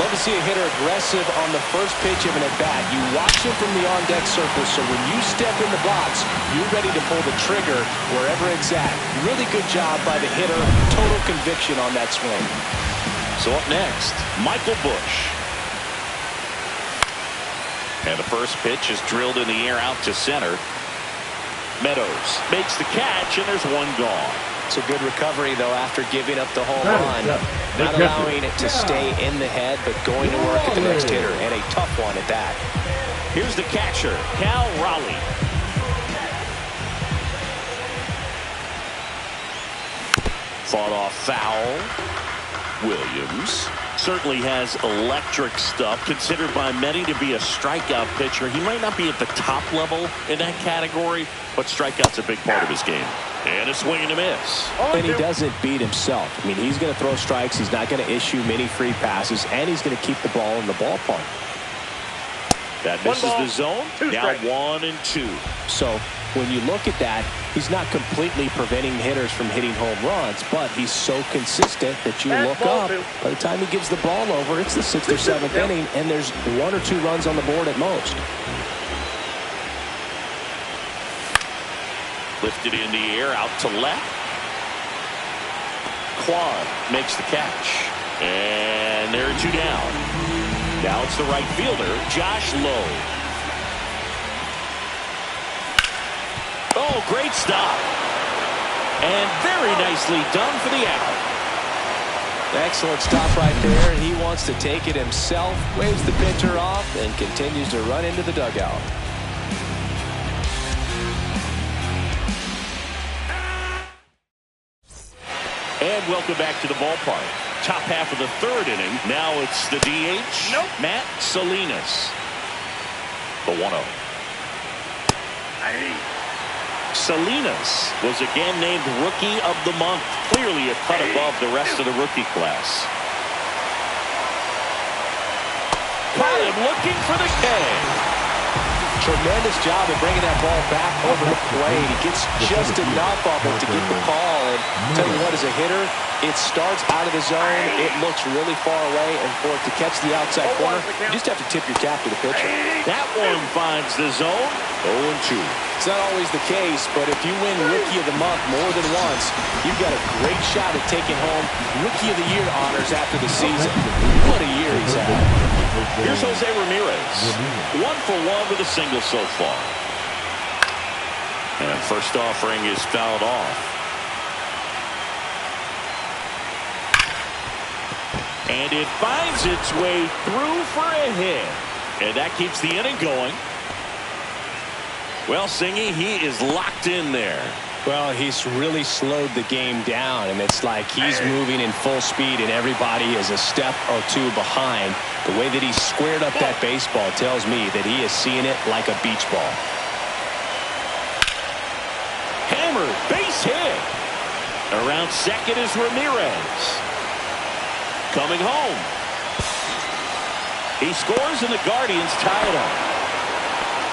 Love to see a hitter aggressive on the first pitch of an at-bat. You watch him from the on-deck circle, so when you step in the box, you're ready to pull the trigger wherever it's at. Really good job by the hitter. Total conviction on that swing. So up next, Michael Busch. And the first pitch is drilled in the air out to center. Meadows makes the catch, and there's one gone. It's a good recovery, though, after giving up the home run. Not allowing it to stay in the head, but going to work at the next hitter, and a tough one at that. Here's the catcher, Cal Raleigh. Fought off foul. Williams certainly has electric stuff, considered by many to be a strikeout pitcher. He might not be at the top level in that category, but strikeout's a big part of his game. And a swing and a miss. And he doesn't beat himself. I mean, he's going to throw strikes. He's not going to issue many free passes, and he's going to keep the ball in the ballpark. That misses the zone. Now 1-2. So when you look at that, he's not completely preventing hitters from hitting home runs, but he's so consistent that you look up. By the time he gives the ball over, it's the 6th or 7th inning, and there's 1 or 2 runs on the board at most. Lifted in the air, out to left. Kwan makes the catch. And there are 2 down. Now it's the right fielder, Josh Lowe. Oh, great stop. And very nicely done for the out. Excellent stop right there, and he wants to take it himself, waves the pitcher off, and continues to run into the dugout. And welcome back to the ballpark. Top half of the third inning. Now it's the DH, Matt Salinas. The 1-0. Salinas was again named Rookie of the Month. Clearly a cut above the rest of the rookie class. Caught him looking for the K. Tremendous job of bringing that ball back over the plate. He gets just enough of it to get the call. And tell you what, as a hitter, it starts out of the zone. It looks really far away. And for it to catch the outside corner, you just have to tip your cap to the pitcher. That one finds the zone. 0-2. It's not always the case, but if you win Rookie of the Month more than once, you've got a great shot at taking home Rookie of the Year honors after the season. What a year he's had. Here's Jose Ramirez. 1-for-1 with a single so far. And first offering is fouled off. And it finds its way through for a hit. And that keeps the inning going. Well, Singy, he is locked in there. Well, he's really slowed the game down, and it's like he's moving in full speed, and everybody is a step or two behind. The way that he squared up that baseball tells me that he is seeing it like a beach ball. Hammered, base hit. Around second is Ramirez. Coming home. He scores, and the Guardians tie it up.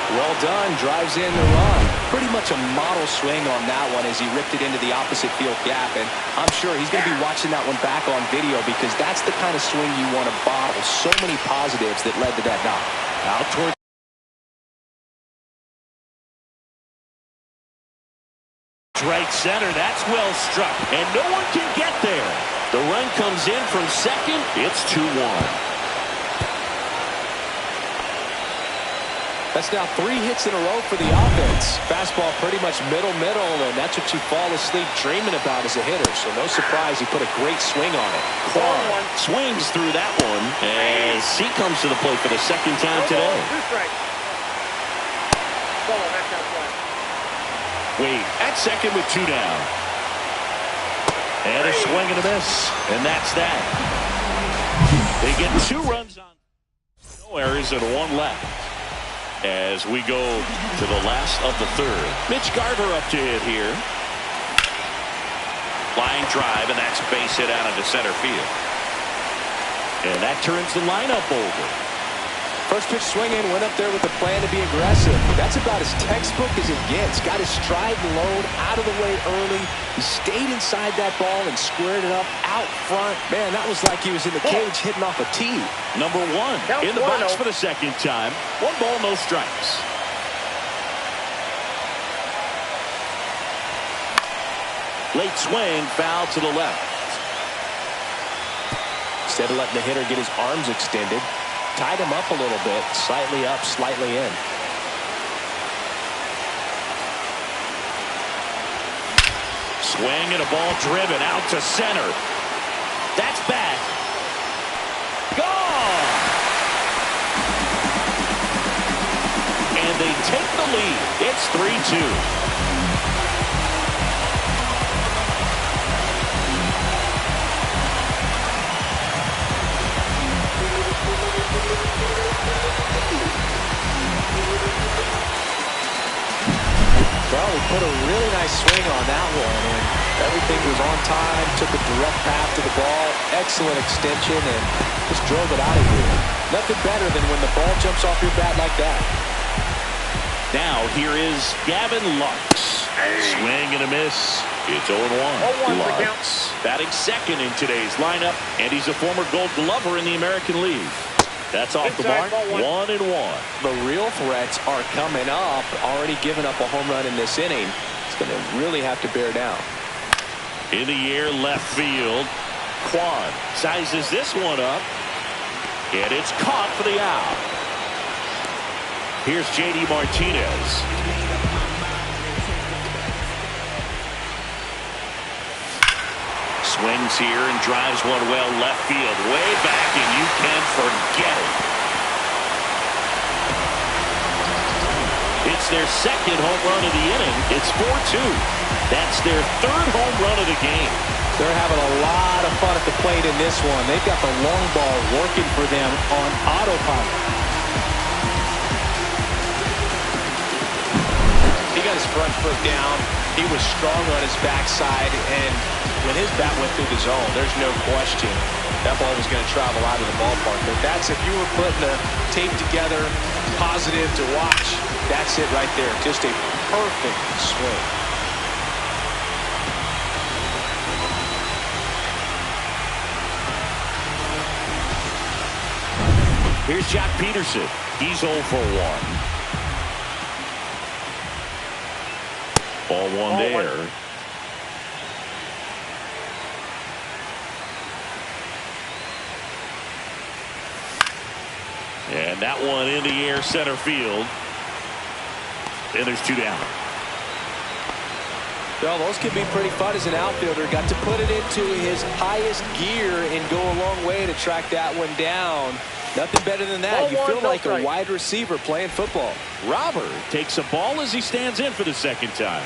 Well done, drives in the run. Pretty much a model swing on that one as he ripped it into the opposite field gap. And I'm sure he's going to be watching that one back on video because that's the kind of swing you want to bottle. So many positives that led to that knock. Out toward right center. That's well struck. And no one can get there. The run comes in from second. It's 2-1. That's now 3 hits in a row for the offense. Fastball pretty much middle, and that's what you fall asleep dreaming about as a hitter. So no surprise he put a great swing on it. Quan swings through that one as he comes to the plate for the second time today. Wait, at second with 2 down. And a swing and a miss. And that's that. They get 2 runs on. No errors and 1 left. As we go to the last of the third. Mitch Garver up to hit here. Line drive, and that's a base hit out into center field. And that turns the lineup over. First pitch swinging, went up there with a plan to be aggressive. That's about as textbook as it gets. Got his stride and load out of the way early. He stayed inside that ball and squared it up out front. Man, that was like he was in the cage hitting off a tee. Number 1 in the box for the second time. 1 ball, no strikes. Late swing, foul to the left. Instead of letting the hitter get his arms extended, tied him up a little bit, slightly up, slightly in. Swing and a ball driven out to center. That's back. Gone! And they take the lead. It's 3-2. Well, he put a really nice swing on that one, and everything was on time, took a direct path to the ball, excellent extension, and just drove it out of here. Nothing better than when the ball jumps off your bat like that. Now, here is Gavin Lux. Swing and a miss. It's 0-1. Lux batting second in today's lineup, and he's a former Gold Glover in the American League. That's off the mark, 1-1. The real threats are coming up. Already given up a home run in this inning. It's going to really have to bear down. In the air, left field. Quan sizes this one up. And it's caught for the out. Here's J.D. Martinez. Swings here and drives one well left field. Way back, and you can forget it. It's their second home run of the inning. It's 4-2. That's their third home run of the game. They're having a lot of fun at the plate in this one. They've got the long ball working for them on autopilot. He got his front foot down. He was strong on his backside, and when his bat went through the zone, there's no question that ball was going to travel out of the ballpark. But that's, if you were putting the tape together, positive to watch, that's it right there. Just a perfect swing. Here's Jack Peterson. He's 0 for 1. Ball one there. And that one in the air center field. And there's 2 down. Well, those can be pretty fun as an outfielder. Got to put it into his highest gear and go a long way to track that one down. Nothing better than that. You feel like a wide receiver playing football. Robert takes a ball as he stands in for the second time.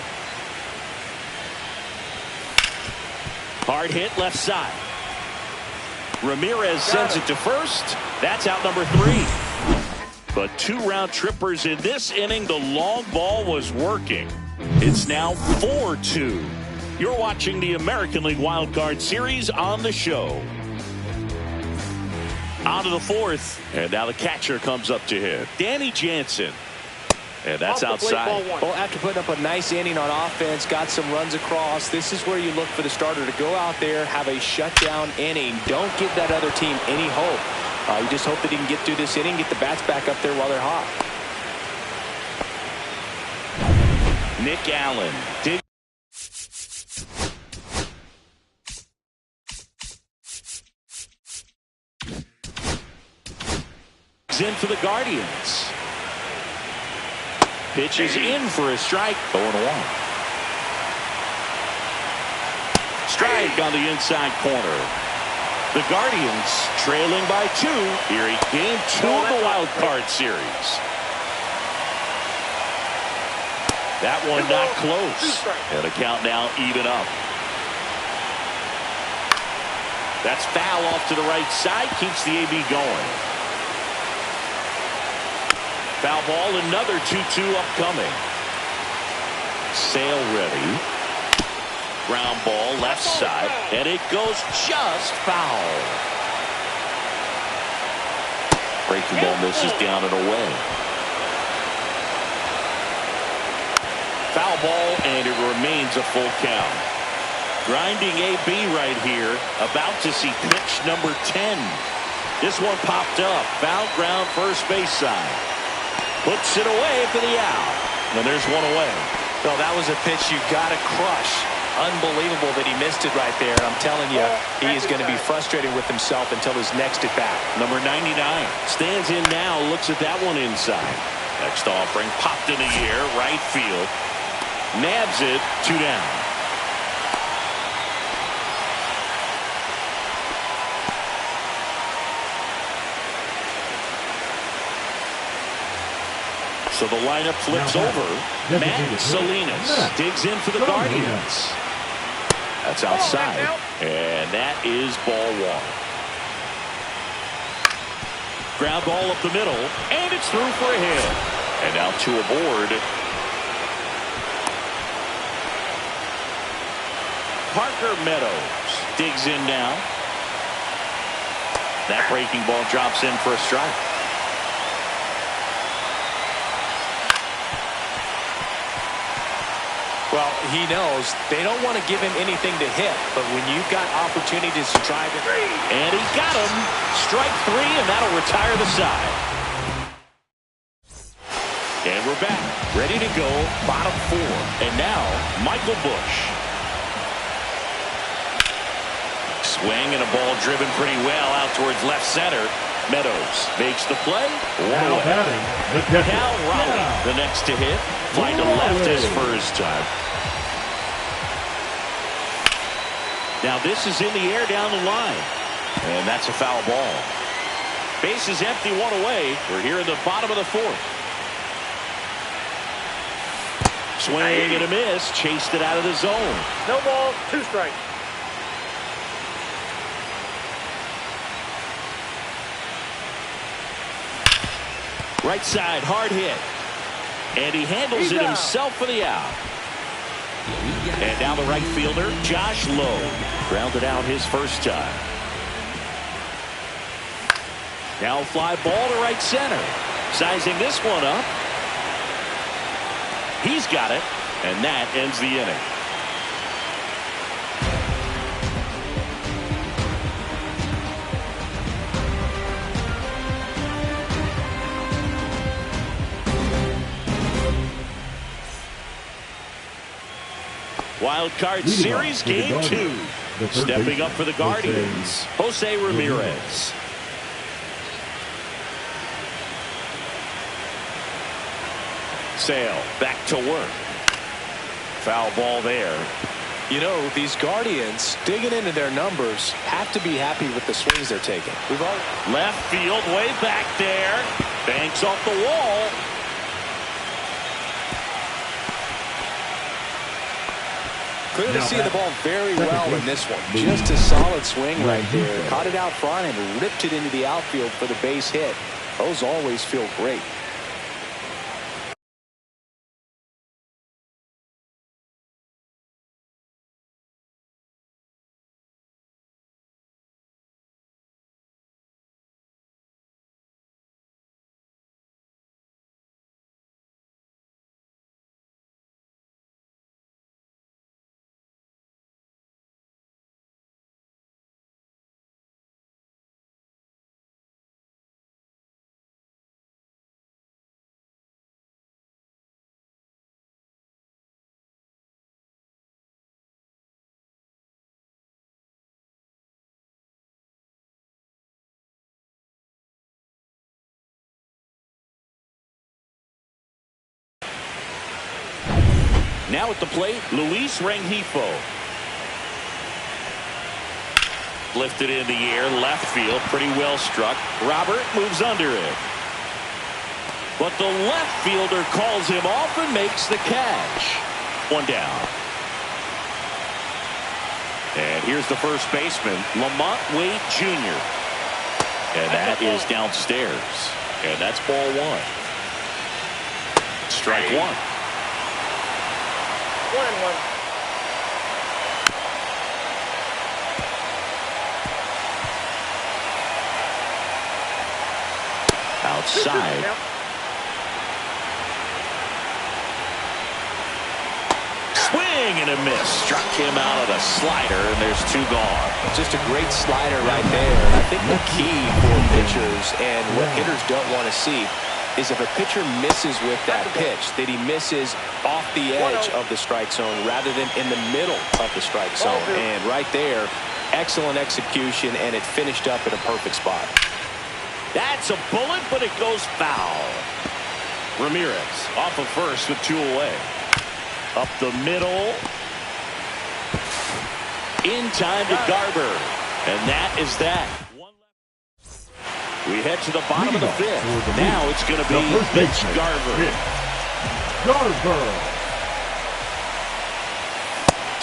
Hard hit left side. Ramirez sends it to first. That's out number 3. But 2 round trippers in this inning. The long ball was working. It's now 4-2. You're watching the American League Wild Card Series on the show. On to the 4th, and now the catcher comes up to hit. Danny Jansen. And that's outside. Well, after putting up a nice inning on offense, got some runs across, this is where you look for the starter to go out there, have a shutdown inning. Don't give that other team any hope. You just hope that he can get through this inning, get the bats back up there while they're hot. Nick Allen. In for the Guardians. Pitches in for a strike. 0-1. Strike on the inside corner. The Guardians trailing by 2 here in game 2 of the Wild Card Series. That one not close. And a count now even up. That's foul off to the right side. Keeps the AB going. Foul ball, another 2-2 upcoming. Sale ready. Ground ball left side, and it goes just foul. Breaking ball misses down and away. Foul ball, and it remains a full count. Grinding AB right here, about to see pitch number 10. This one popped up. Foul ground first base side. Puts it away for the out. And there's one away. Well, that was a pitch you got to crush. Unbelievable that he missed it right there. I'm telling you, he is going to be frustrated with himself until his next at bat. Number 99 stands in now, looks at that one inside. Next offering popped in the air, right field. Nabs it, 2 down. So the lineup flips over. Matt Salinas digs in for the Guardians. That's outside. And that is ball 1. Ground ball up the middle. And it's through for a hit. And now 2 aboard. Parker Meadows digs in now. That breaking ball drops in for a strike. Well, he knows they don't want to give him anything to hit, but when you've got opportunities to drive it. And he got him. Strike 3, and that'll retire the side. And we're back. Ready to go. Bottom 4. And now, Michael Busch. Swing and a ball driven pretty well out towards left center. Meadows makes the play. Now batting, Cal Raleigh, the next to hit. Fly to left his first time. Now this is in the air down the line. And that's a foul ball. Base is empty, one away. We're here in the bottom of the fourth. Swing and a miss. Chased it out of the zone. No ball, 2 strikes. Right side, hard hit. And he handles it himself for the out. And now the right fielder, Josh Lowe. Grounded out his first time. Now fly ball to right center. Sizing this one up. He's got it. And that ends the inning. Wild Card Series Game 2. Stepping up for the Guardians, Jose Ramirez. Sale back to work. Foul ball there. You know, these Guardians, digging into their numbers, have to be happy with the swings they're taking. Left field, way back there. Banks off the wall. Clearly seeing the ball very well in this one. Just a solid swing right there. Caught it out front and ripped it into the outfield for the base hit. Those always feel great. Now at the plate, Luis Rengifo. Lifted in the air, left field, pretty well struck. Robert moves under it. But the left fielder calls him off and makes the catch. One down. And here's the first baseman, Lamont Wade Jr. And that is downstairs. And that's ball 1. Strike 1. 1-1. Outside. Swing and a miss. Struck him out of the slider, and there's 2 gone. Just a great slider right there. And I think the key for pitchers and what hitters don't want to see is if a pitcher misses with that pitch, that he misses off the edge of the strike zone rather than in the middle of the strike zone. And right there, excellent execution, and it finished up in a perfect spot. That's a bullet, but it goes foul. Ramirez off of first with 2 away. Up the middle. In time to Garber. And that is that. We head to the bottom of the 5th. Now it's going to be Mitch Garver.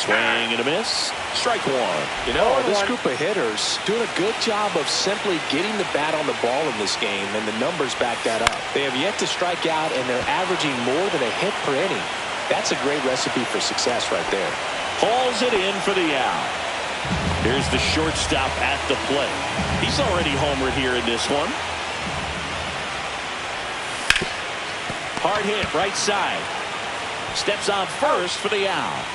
Swing and a miss. Strike 1. You know, this group of hitters doing a good job of simply getting the bat on the ball in this game, and the numbers back that up. They have yet to strike out, and they're averaging more than a hit per inning. That's a great recipe for success right there. Hauls it in for the out. Here's the shortstop at the plate. He's already homered here in this one. Hard hit right side. Steps on first for the out.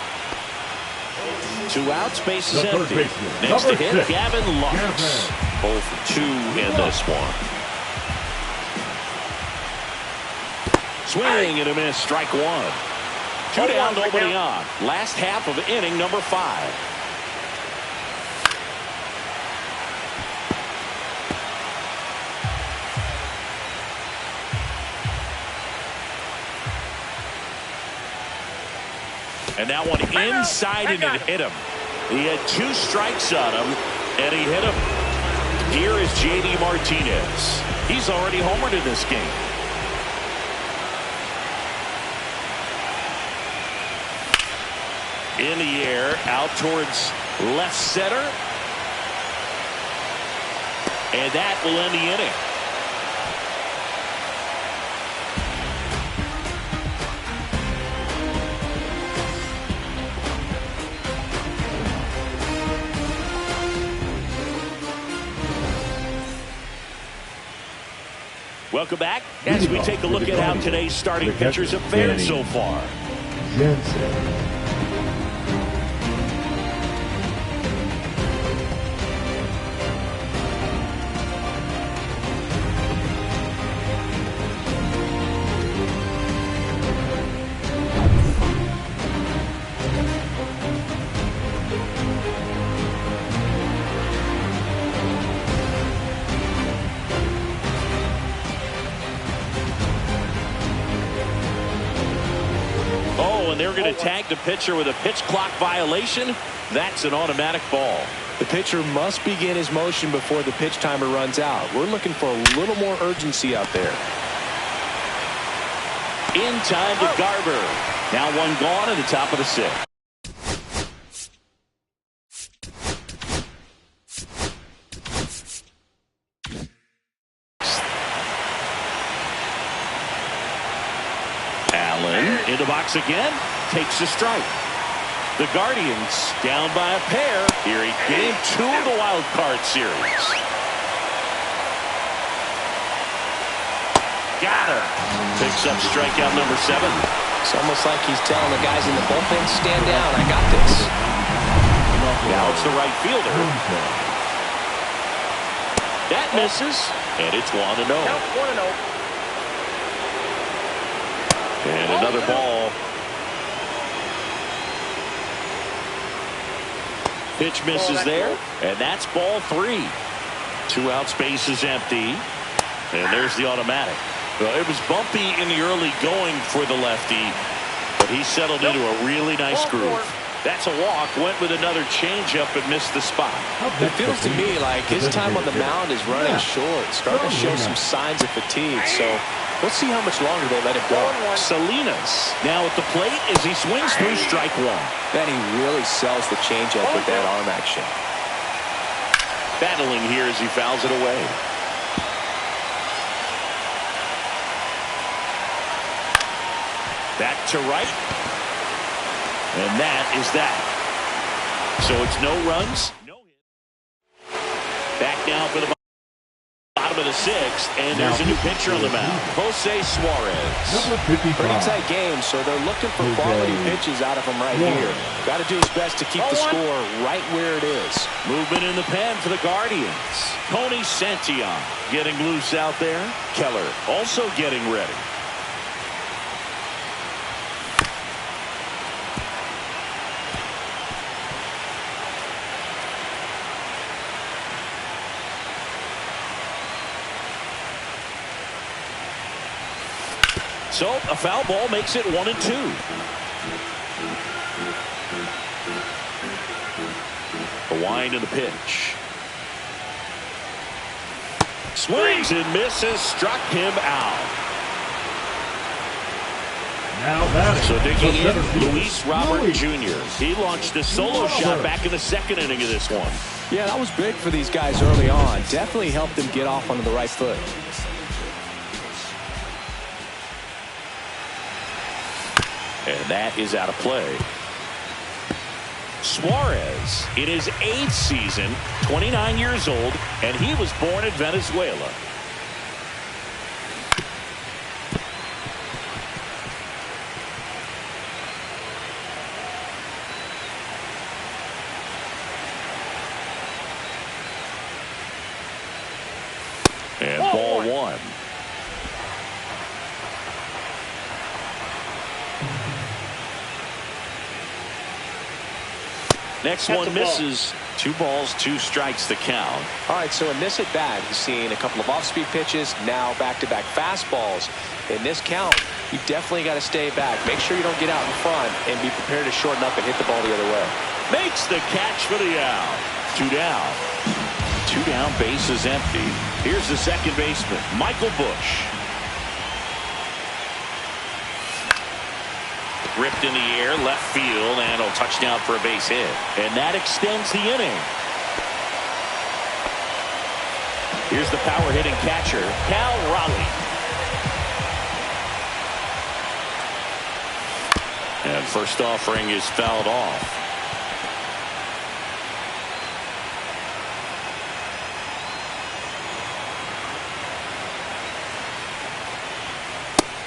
2 outs, base is empty. Next to hit, Gavin Lux. 0 for 2 in this one. Swing and a miss, strike 1. 2 down, nobody on. Last half of inning number 5. And that one inside and it hit him. He had 2 strikes on him, and he hit him. Here is J.D. Martinez. He's already homered in this game. In the air, out towards left center. And that will end the inning. Welcome back as we take a look at how today's starting pitchers have fared so far. Jensen. And they're going to tag the pitcher with a pitch clock violation. That's an automatic ball. The pitcher must begin his motion before the pitch timer runs out. We're looking for a little more urgency out there. In time to Garber. Now 1 gone at the top of the 6th. In the box again, takes a strike. The Guardians down by a pair here in game 2 of the wild card series. Got her. Picks up strikeout number 7. It's almost like he's telling the guys in the bullpen, stand down, I got this. Now it's the right fielder. That misses, and it's 1-0. Count 1-0. And another ball. Pitch misses there, and that's ball 3. 2 outs, base is empty. And there's the automatic. Well, it was bumpy in the early going for the lefty, but he settled into a really nice groove. That's a walk. Went with another changeup and missed the spot. It feels to me like his time on the mound is running short, starting to show some signs of fatigue. So let's see how much longer they let him go. Salinas now at the plate as he swings through strike 1. Then he really sells the changeup with that arm action. Battling here as he fouls it away. Back to right. And that is that. So it's no runs, no hit. Back down for the bottom of the 6th, and there's a new pitcher on the mound. Postseason. Pretty tight game, so they're looking for quality pitches out of him right here. Got to do his best to keep the score right where it is. Movement in the pen for the Guardians. Tony Santillan getting loose out there. Keller also getting ready. So a foul ball makes it 1-2. The wind and the pitch. Swings and misses. Struck him out. So digging in, Luis Robert Jr. He launched a solo shot back in the 2nd inning of this one. Yeah, that was big for these guys early on. Definitely helped them get off onto the right foot. And that is out of play. Suarez in his 8th season, 29 years old, and he was born in Venezuela. And ball 1. Next one misses. 2 balls, 2 strikes to count. All right, so in this at bat, he's seen a couple of off-speed pitches, now back-to-back fastballs. In this count, you definitely got to stay back. Make sure you don't get out in front and be prepared to shorten up and hit the ball the other way. Makes the catch for the out. 2 down. 2 down, base is empty. Here's the second baseman, Michael Bush. Ripped in the air, left field, and a touchdown for a base hit. And that extends the inning. Here's the power hitting catcher, Cal Raleigh. And first offering is fouled off.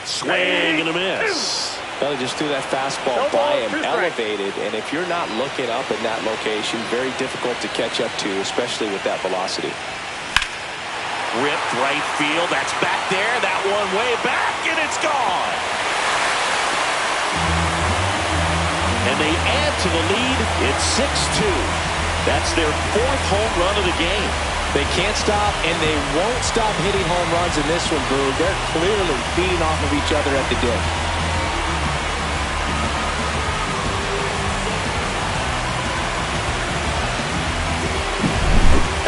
Swing and a miss. Well, he just threw that fastball by him, elevated, and if you're not looking up in that location, very difficult to catch up to, especially with that velocity. Ripped right field. That's back there. That one way back, and it's gone. And they add to the lead. It's 6-2. That's their 4th home run of the game. They can't stop, and they won't stop hitting home runs in this one, Boog. They're clearly feeding off of each other at the dip.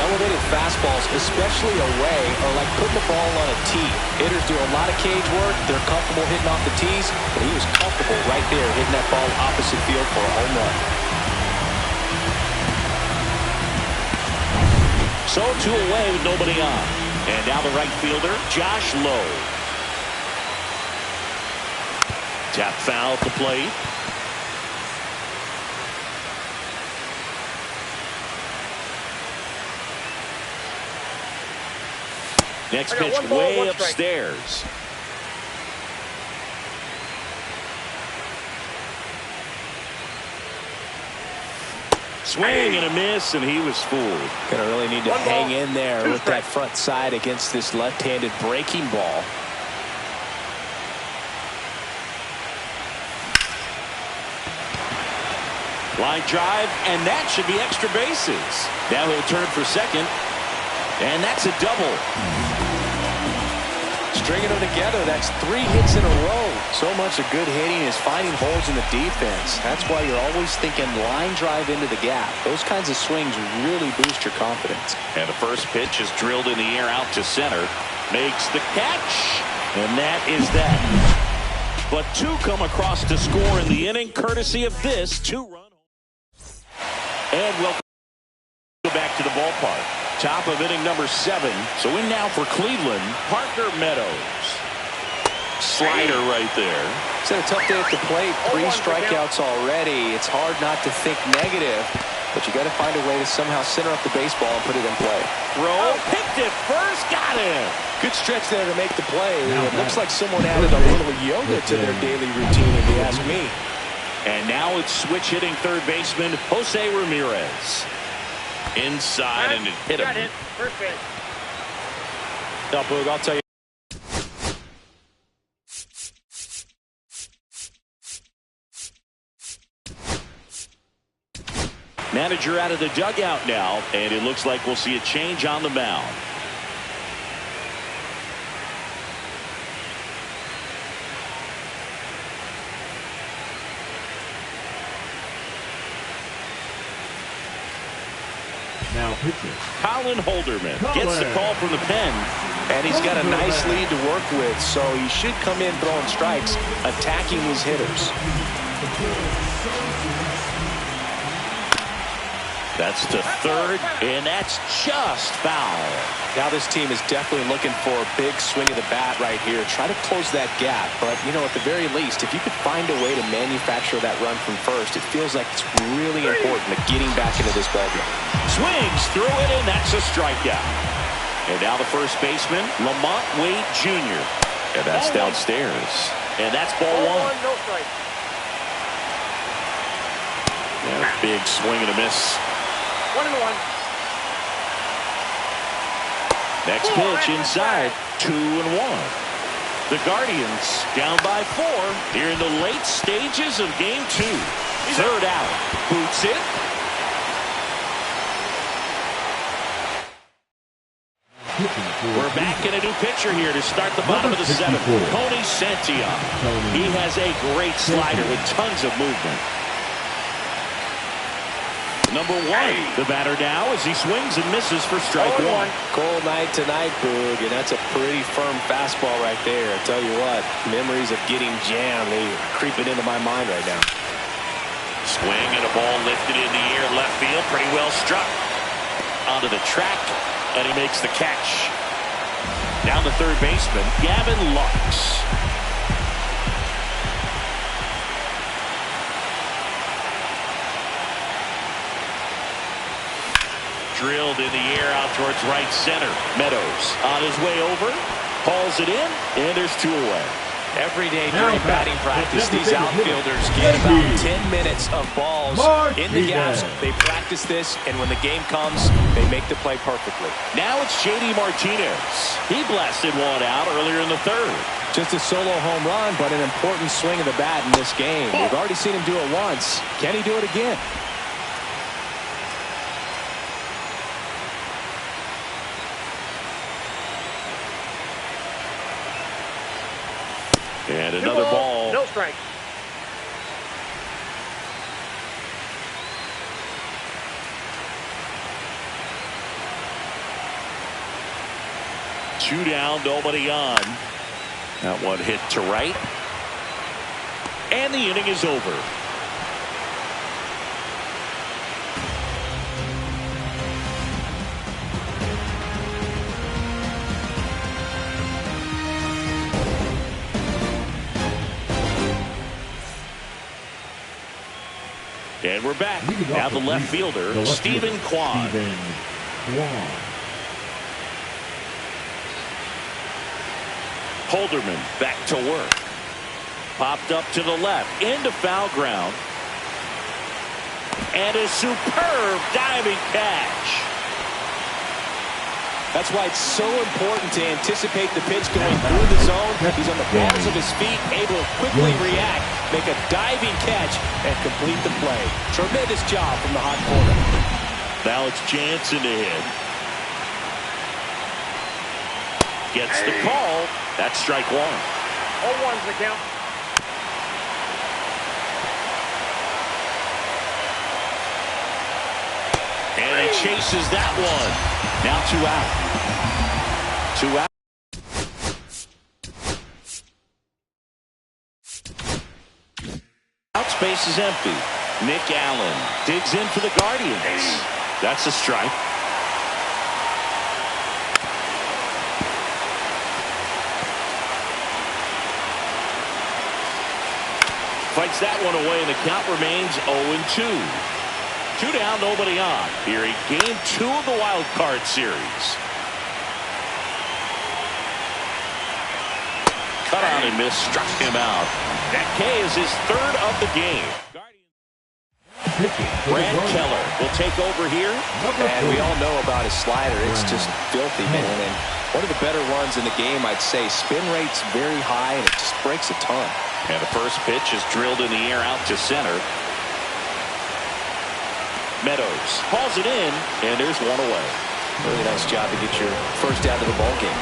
Elevated fastballs, especially away, are like putting the ball on a tee. Hitters do a lot of cage work. They're comfortable hitting off the tees, but he was comfortable right there hitting that ball opposite field for a home run. So 2 away with nobody on. And now the right fielder, Josh Lowe. Tap foul at the plate. Next pitch way upstairs. Swing and a miss, and he was fooled. Gonna really need to hang in there with that front side against this left-handed breaking ball. Line drive, and that should be extra bases. Now he'll turn for second, and that's a double. Stringing them together, that's 3 hits in a row. So much of good hitting is finding holes in the defense. That's why you're always thinking line drive into the gap. Those kinds of swings really boost your confidence. And the first pitch is drilled in the air out to center. Makes the catch, and that is that. But 2 come across to score in the inning, courtesy of this 2-run. And welcome back to the ballpark. Top of inning number 7. So in now for Cleveland, Parker Meadows. Slider right there. It's been a tough day at the plate. 3 strikeouts already. It's hard not to think negative, but you got to find a way to somehow center up the baseball and put it in play. Throw, picked it first, got him. Good stretch there to make the play. It looks like someone added a little yoga to their daily routine, if you ask me. And now it's switch hitting third baseman Jose Ramirez. Inside, and it hit him. First pitch. No, Boog, I'll tell you. Manager out of the dugout now, and it looks like we'll see a change on the mound. Now pitching. Colin Holderman gets the call from the pen. And he's got a nice lead to work with, so he should come in throwing strikes, attacking his hitters. That's to third, and that's just foul. Now this team is definitely looking for a big swing of the bat right here. Try to close that gap, but, you know, at the very least, if you could find a way to manufacture that run from first, it feels like it's really important to getting back into this ballgame. Swings through it, and that's a strikeout. And now the first baseman, Lamont Wade Jr. And that's downstairs. And that's ball 1. No strike. And a big swing and a miss. 1-1. Next pitch inside, 2-1. The Guardians down by 4 here in the late stages of game 2. Third out, boots it. We're back in a new pitcher here to start the bottom of the 7th. Tony Santillan. He has a great slider with tons of movement. Number 1, the batter now as he swings and misses for strike 1. Cold night tonight, Boog, and that's a pretty firm fastball right there. I tell you what, memories of getting jammed, they are creeping into my mind right now. Swing and a ball lifted in the air, left field, pretty well struck. Onto the track, and he makes the catch. Down the third baseman, Gavin Lux. Drilled in the air out towards right center. Meadows on his way over, hauls it in, and there's 2 away. Every day during batting practice, these outfielders get about 10 minutes of balls in the gaps. They practice this, and when the game comes, they make the play perfectly. Now it's J.D. Martinez. He blasted one out earlier in the third. Just a solo home run, but an important swing of the bat in this game. We've already seen him do it once. Can he do it again? And another ball. No strike. Two down, nobody on. That one hit to right. And the inning is over. And we're back. Now the left fielder, Stephen Kwan. Holderman back to work. Popped up to the left, into foul ground. And a superb diving catch. That's why it's so important to anticipate the pitch going through the zone. He's on the balls of his feet, able to quickly react, make a diving catch, and complete the play. Tremendous job from the hot corner. Now it's Jansen to hit. Gets the call. That's strike 1. 0-1's the count. And he chases that one. Now 2 out. 2 out. Out space is empty. Nick Allen digs in for the Guardians. That's a strike. Fights that one away, and the count remains 0-2. 2 down, nobody on. Here in game 2 of the wild card series. Cut on and miss, struck him out. That K is his 3rd of the game. Brad Keller will take over here. And we all know about his slider. It's just filthy, man. And one of the better ones in the game, I'd say. Spin rate's very high, and it just breaks a ton. And the first pitch is drilled in the air out to center. Meadows hauls it in, and there's 1 away. Really nice job to get your first out of the ball game.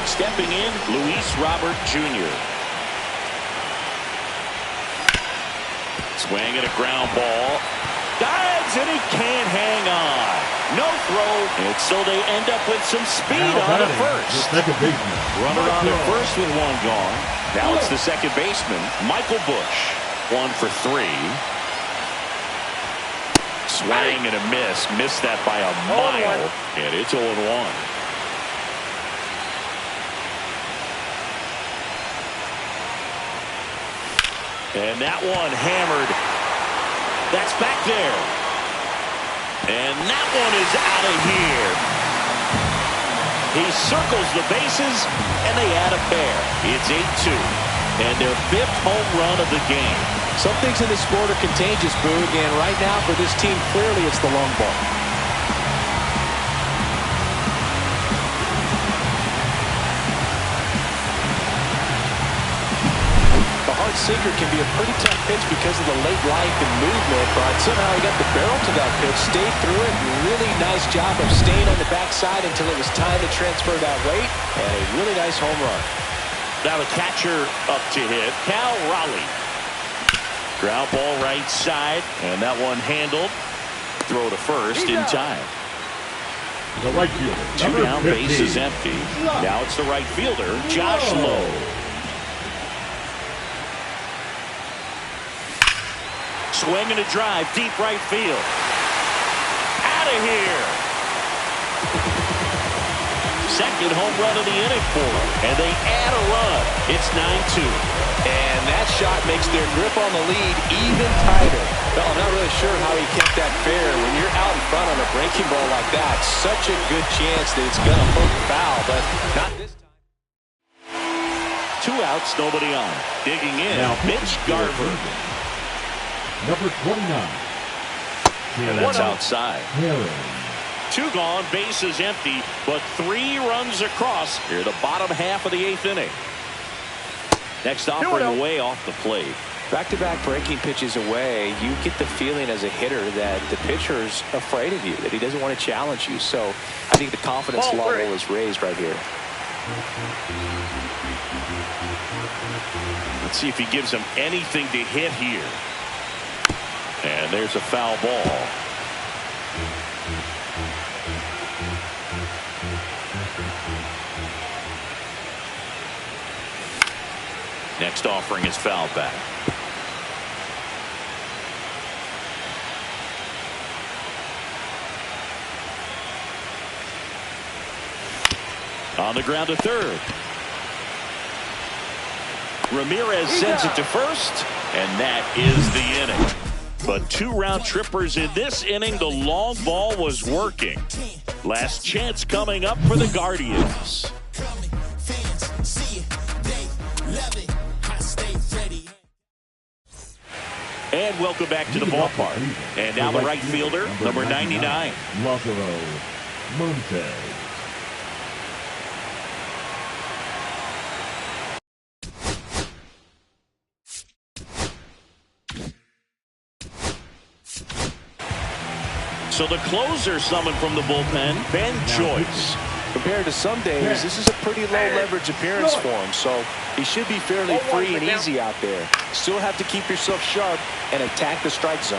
Stepping in, Luis Robert Jr. Swing and a ground ball. Dives, and he can't hang on. No throw, and so they end up with some speed on at first. Runner on at first with 1 gone. Now it's the second baseman, Michael Bush. 1 for 3. Swing and a miss. Missed that by a mile. And it's 0-1. And that one hammered. That's back there. And that one is out of here. He circles the bases, and they add a pair. It's 8-2. And their 5th home run of the game. Some things in this sport are contagious, Boog, and right now for this team, clearly it's the long ball. The hard sinker can be a pretty tough pitch because of the late life and movement, but somehow he got the barrel to that pitch, stayed through it, really nice job of staying on the backside until it was time to transfer that weight, and a really nice home run. Now the catcher up to hit, Cal Raleigh. Ground ball right side, and that one handled. throw to first in time. The right fielder, Two number down, 15. base is empty. Now it's the right fielder, Josh Lowe. Swing and a drive, deep right field. Out of here. Second home run of the inning for him, and they add a run. It's 9-2. And that shot makes their grip on the lead even tighter. Well, I'm not really sure how he kept that fair. When you're out in front on a breaking ball like that, such a good chance that it's going to hook foul, but not this time. 2 outs, nobody on. Digging in, Now, Mitch Garver. Number 29. And that's outside. Aaron. 2 gone, base is empty, but 3 runs across here the bottom half of the 8th inning. Next offering away off the plate. Back-to-back breaking pitches away, you get the feeling as a hitter that the pitcher's afraid of you, that he doesn't want to challenge you. So I think the confidence level is raised right here. Let's see if he gives him anything to hit here. And there's a foul ball. Next offering is fouled back. On the ground to third. Ramirez sends it to first, and that is the inning. But 2 round trippers in this inning. The long ball was working. Last chance coming up for the Guardians. And welcome back to the ballpark. And now the right fielder, number 99. Lázaro Montes. So the closer summoned from the bullpen, Ben Joyce. Compared to some days, this is a pretty low leverage appearance for him, so he should be fairly free and easy out there. Still have to keep yourself sharp and attack the strike zone.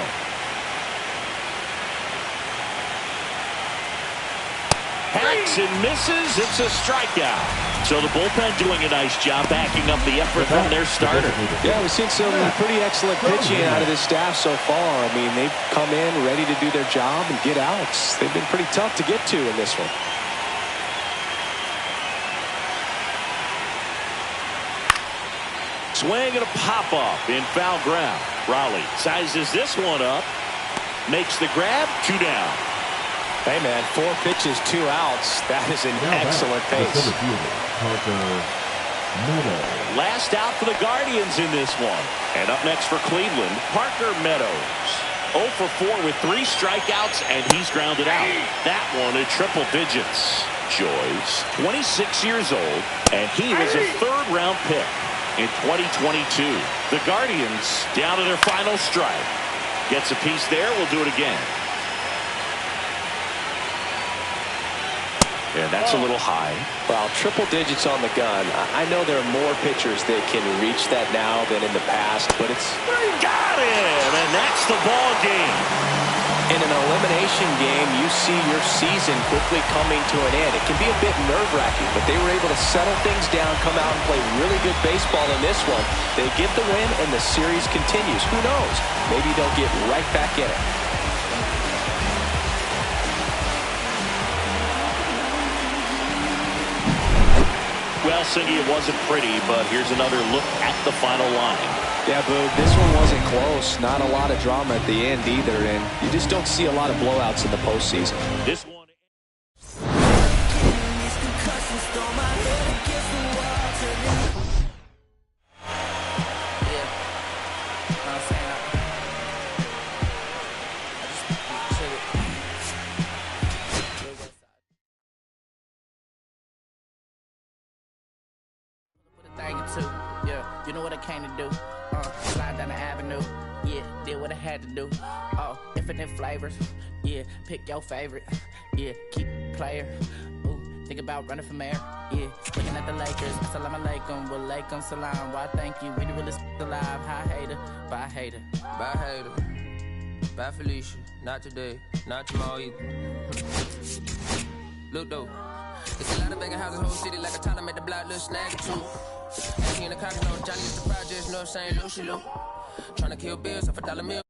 Hacks and misses. It's a strikeout. So the bullpen doing a nice job backing up the effort from their starter. Yeah, we've seen some pretty excellent pitching out of this staff so far. I mean, they've come in ready to do their job and get outs. They've been pretty tough to get to in this one. Swing and a pop-up in foul ground. Raleigh sizes this one up. Makes the grab. 2 down. Hey, man, 4 pitches, 2 outs. That is an excellent pace. Last out for the Guardians in this one. And up next for Cleveland, Parker Meadows. 0 for 4 with 3 strikeouts, and he's grounded out. That one in triple digits. Joyce, 26 years old, and he was a 3rd-round pick in 2022. The Guardians down to their final strike. Gets a piece there. We'll do it again. And that's a little high. Well, triple digits on the gun. I know there are more pitchers that can reach that now than in the past, but it's... Got him! And that's the ball game. In an elimination game, you see your season quickly coming to an end. It can be a bit nerve-wracking, but they were able to settle things down, come out and play really good baseball in this one. They get the win, and the series continues. Who knows? Maybe they'll get right back in it. Well, Cindy, it wasn't pretty, but here's another look at the final line. Yeah, Boog, this one wasn't close. Not a lot of drama at the end either, and you just don't see a lot of blowouts in the postseason. This one. Yeah, you know what I came to do. Slide down the avenue. Yeah, did what I had to do. Oh, infinite flavors. Yeah, pick your favorite. Yeah, keep player. Ooh, think about running from air. Yeah, looking at the Lakers. Assalamu alaikum, wa alaikum salam. Why thank you. We the realest alive. Hi hater, bye hater, bye hater. Bye, Felicia. Not today. Not tomorrow either. Look, though. It's a lot of vacant houses, whole city like a toddler made the block, little snag too. She in the cock, no Johnny, the projects, no saying Lucy Lou. Tryna kill bills off $1 meal.